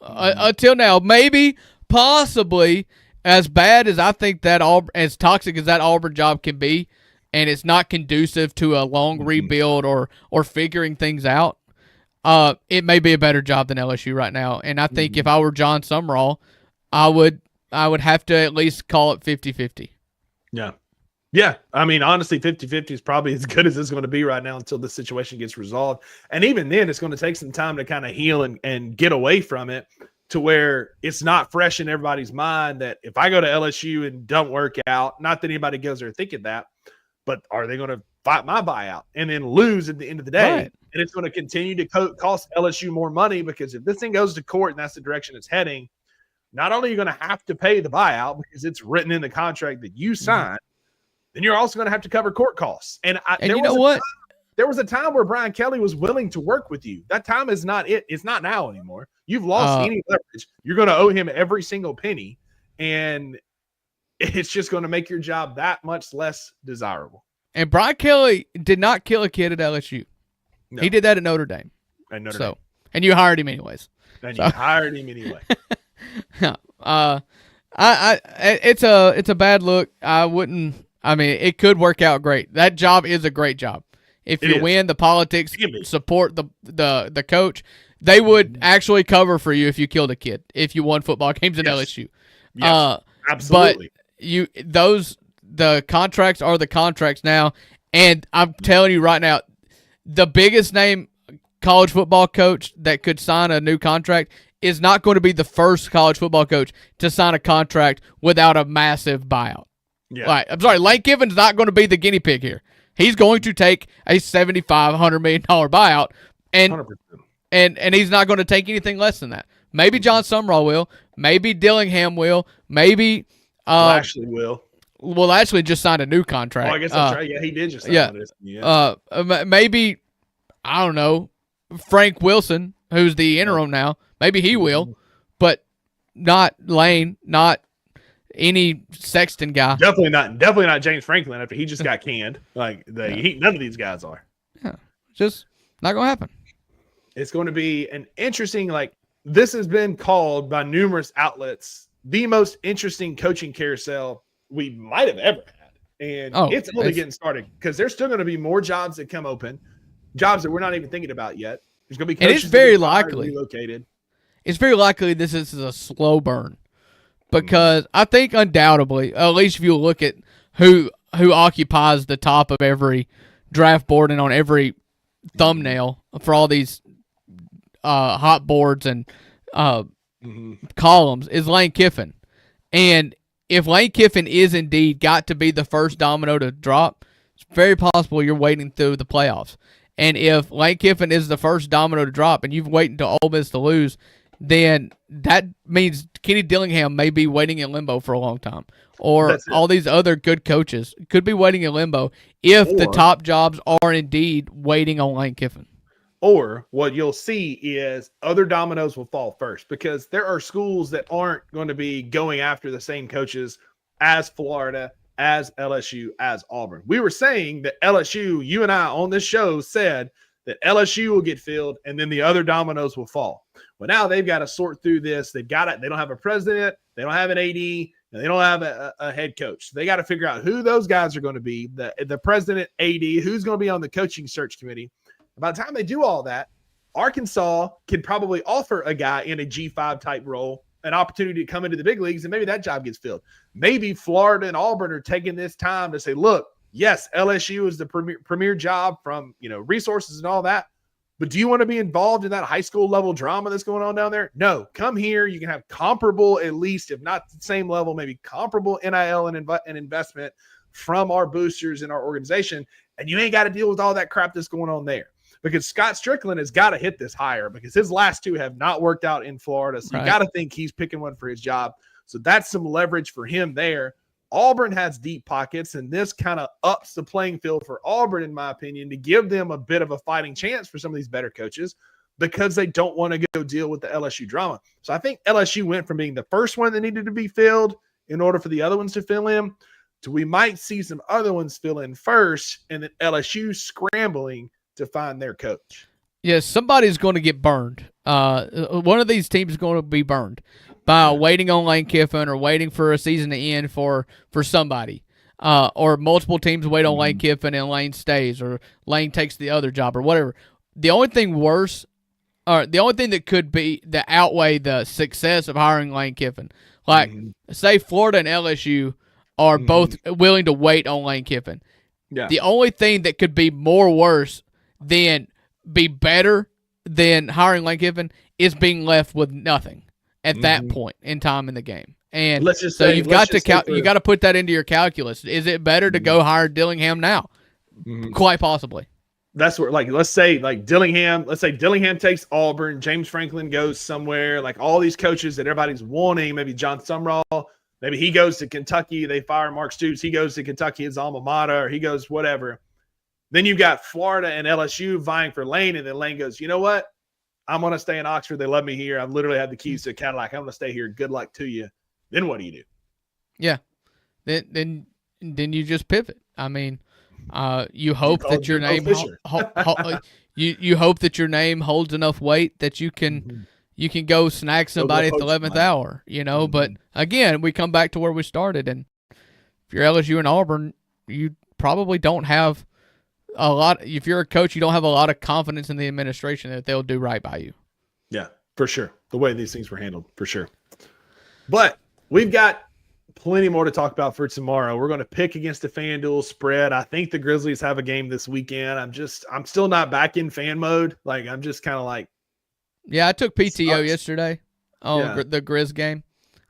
Until now, maybe, possibly, as bad as I think that as toxic as that Auburn job can be, and it's not conducive to a long rebuild or figuring things out, it may be a better job than LSU right now. And I think if I were John Sumrall, I would have to at least call it 50-50. Yeah. Yeah. I mean, honestly, 50-50 is probably as good as it's going to be right now until the situation gets resolved. And even then, it's going to take some time to kind of heal and get away from it, to where it's not fresh in everybody's mind that if I go to LSU and don't work out, not that anybody goes there thinking that, but are they going to fight my buyout and then lose at the end of the day? Right. And it's going to continue to cost LSU more money, because if this thing goes to court and that's the direction it's heading, not only are you going to have to pay the buyout because it's written in the contract that you signed, then you're also going to have to cover court costs. And you know what? There was a time where Brian Kelly was willing to work with you. That time is not it. It's not now anymore. You've lost any leverage. You're going to owe him every single penny, and it's just going to make your job that much less desirable. And Brian Kelly did not kill a kid at LSU. No. He did that at Notre Dame. At Notre Dame. And you hired him anyways. And you hired him anyway. It's a bad look. It could work out great. That job is a great job. If you win, the politics support the coach. They would actually cover for you if you killed a kid, if you won football games at LSU. Yes, absolutely. But the contracts are the contracts now, and I'm telling you right now, the biggest name college football coach that could sign a new contract is not going to be the first college football coach to sign a contract without a massive buyout. Yeah. Right. I'm sorry, Lane Kiffin's not going to be the guinea pig here. He's going to take a $75, $100 million buyout, and 100%. and he's not going to take anything less than that. Maybe John Sumrall will. Maybe Dillingham will. Maybe Lashley will. Well, Lashley just signed a new contract. Oh, I guess that's right. Yeah, he did just sign this. Yeah. Maybe, I don't know, Frank Wilson, who's the interim now. Maybe he will, but not Lane, not any Sexton guy. Definitely not James Franklin after he just got canned. None of these guys are. Yeah, just not going to happen. It's going to be an interesting, this has been called by numerous outlets the most interesting coaching carousel we might have ever had. And it's only getting started, because there's still going to be more jobs that come open, jobs that we're not even thinking about yet. There's going to be coaches, and it's very likely relocated. It's very likely this is a slow burn, because I think undoubtedly, at least if you look at who occupies the top of every draft board and on every thumbnail for all these hot boards and columns, is Lane Kiffin. And if Lane Kiffin is indeed got to be the first domino to drop, it's very possible you're waiting through the playoffs. And if Lane Kiffin is the first domino to drop and you've waited until Ole Miss to lose, then that means Kenny Dillingham may be waiting in limbo for a long time. Or all these other good coaches could be waiting in limbo if the top jobs are indeed waiting on Lane Kiffin. Or what you'll see is other dominoes will fall first, because there are schools that aren't going to be going after the same coaches as Florida, as LSU, as Auburn. We were saying that LSU, you and I on this show said that LSU will get filled and then the other dominoes will fall. Well, now they've got to sort through this. They don't have a president. They don't have an AD. And they don't have a head coach. They got to figure out who those guys are going to be, the president, AD, who's going to be on the coaching search committee. By the time they do all that, Arkansas can probably offer a guy in a G5 type role an opportunity to come into the big leagues, and maybe that job gets filled. Maybe Florida and Auburn are taking this time to say, look, yes, LSU is the premier job from, resources and all that, but do you want to be involved in that high school level drama that's going on down there? No, come here. You can have comparable, at least, if not the same level, maybe comparable NIL and investment from our boosters in our organization, and you ain't got to deal with all that crap that's going on there. Because Scott Strickland has got to hit this higher, because his last two have not worked out in Florida. So you got to think he's picking one for his job. So that's some leverage for him there. Auburn has deep pockets, and this kind of ups the playing field for Auburn, in my opinion, to give them a bit of a fighting chance for some of these better coaches, because they don't want to go deal with the LSU drama. So I think LSU went from being the first one that needed to be filled in order for the other ones to fill in, to we might see some other ones fill in first, and then LSU scrambling to find their coach. Yes, somebody's going to get burned. One of these teams is going to be burned by waiting on Lane Kiffin or waiting for a season to end for somebody. Or multiple teams wait on Lane Kiffin and Lane stays, or Lane takes the other job, or whatever. The only thing worse, or the only thing that could be that outweigh the success of hiring Lane Kiffin, like say Florida and LSU are both willing to wait on Lane Kiffin. Yeah. The only thing that could be more worse than be better than hiring Lane Kiffin is being left with nothing at that point in time in the game. And let's just so say, you've got to put that into your calculus. Is it better to go hire Dillingham now? Quite possibly. That's where, let's say Dillingham takes Auburn, James Franklin goes somewhere, like all these coaches that everybody's wanting, maybe John Sumrall, maybe he goes to Kentucky, they fire Mark Stoops, he goes to Kentucky, his alma mater, or he goes whatever. Then you've got Florida and LSU vying for Lane, and then Lane goes, you know what? I'm going to stay in Oxford. They love me here. I've literally had the keys to a Cadillac. I'm going to stay here. Good luck to you. Then what do you do? Yeah. Then you just pivot. I mean, you hope that your name you hope that your name holds enough weight that you can go snag somebody at the 11th hour, But again, we come back to where we started, and if you're LSU and Auburn, you probably don't have a lot. If you're a coach, you don't have a lot of confidence in the administration that they'll do right by you. Yeah, for sure. The way these things were handled, for sure. But we've got plenty more to talk about for tomorrow. We're going to pick against the FanDuel spread. I think the Grizzlies have a game this weekend. I'm still not back in fan mode. I'm just kind of like. Yeah, I took PTO yesterday on the Grizz game.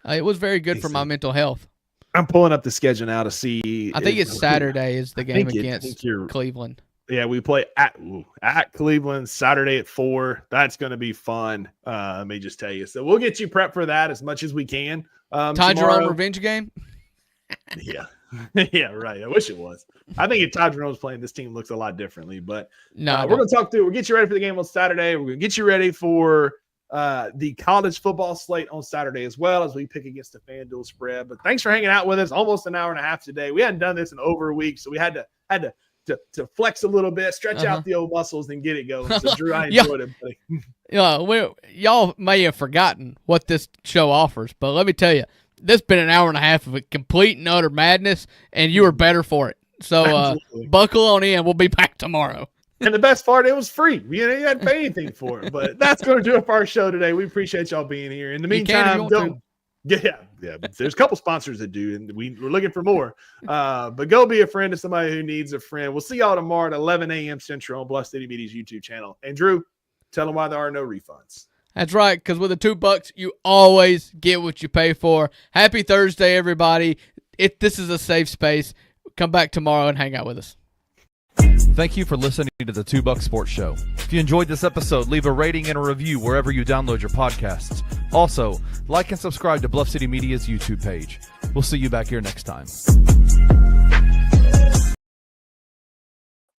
It was very good for my mental health. I'm pulling up the schedule now to see. I think it's Saturday is the game against Cleveland. Yeah, we play at Cleveland Saturday at 4. That's going to be fun. Let me just tell you. So we'll get you prepped for that as much as we can. Todd Jerome revenge game? Yeah. Yeah, right. I wish it was. I think if Todd Jerome's playing, this team looks a lot differently. But we're going to talk through. We'll get you ready for the game on Saturday. We're going to get you ready for the college football slate on Saturday as well, as we pick against the FanDuel spread. But thanks for hanging out with us. Almost an hour and a half today. We hadn't done this in over a week, so we had to flex a little bit, stretch out the old muscles, and get it going. So Drew, I enjoyed it, buddy. Y'all may have forgotten what this show offers, but let me tell you, this has been an hour and a half of a complete and utter madness, and you were better for it. So buckle on in. We'll be back tomorrow. And the best part, it was free. You hadn't paid anything for it. But that's going to do it for our show today. We appreciate y'all being here. In the meantime, there's a couple sponsors that do, and we're looking for more. But go be a friend to somebody who needs a friend. We'll see y'all tomorrow at 11 a.m. Central on Bluff City Media's YouTube channel. And Drew, tell them why there are no refunds. That's right, because with the $2, you always get what you pay for. Happy Thursday, everybody. This is a safe space. Come back tomorrow and hang out with us. Thank you for listening to the $2 Sports Show. If you enjoyed this episode, leave a rating and a review wherever you download your podcasts. Also, like and subscribe to Bluff City Media's YouTube page. We'll see you back here next time.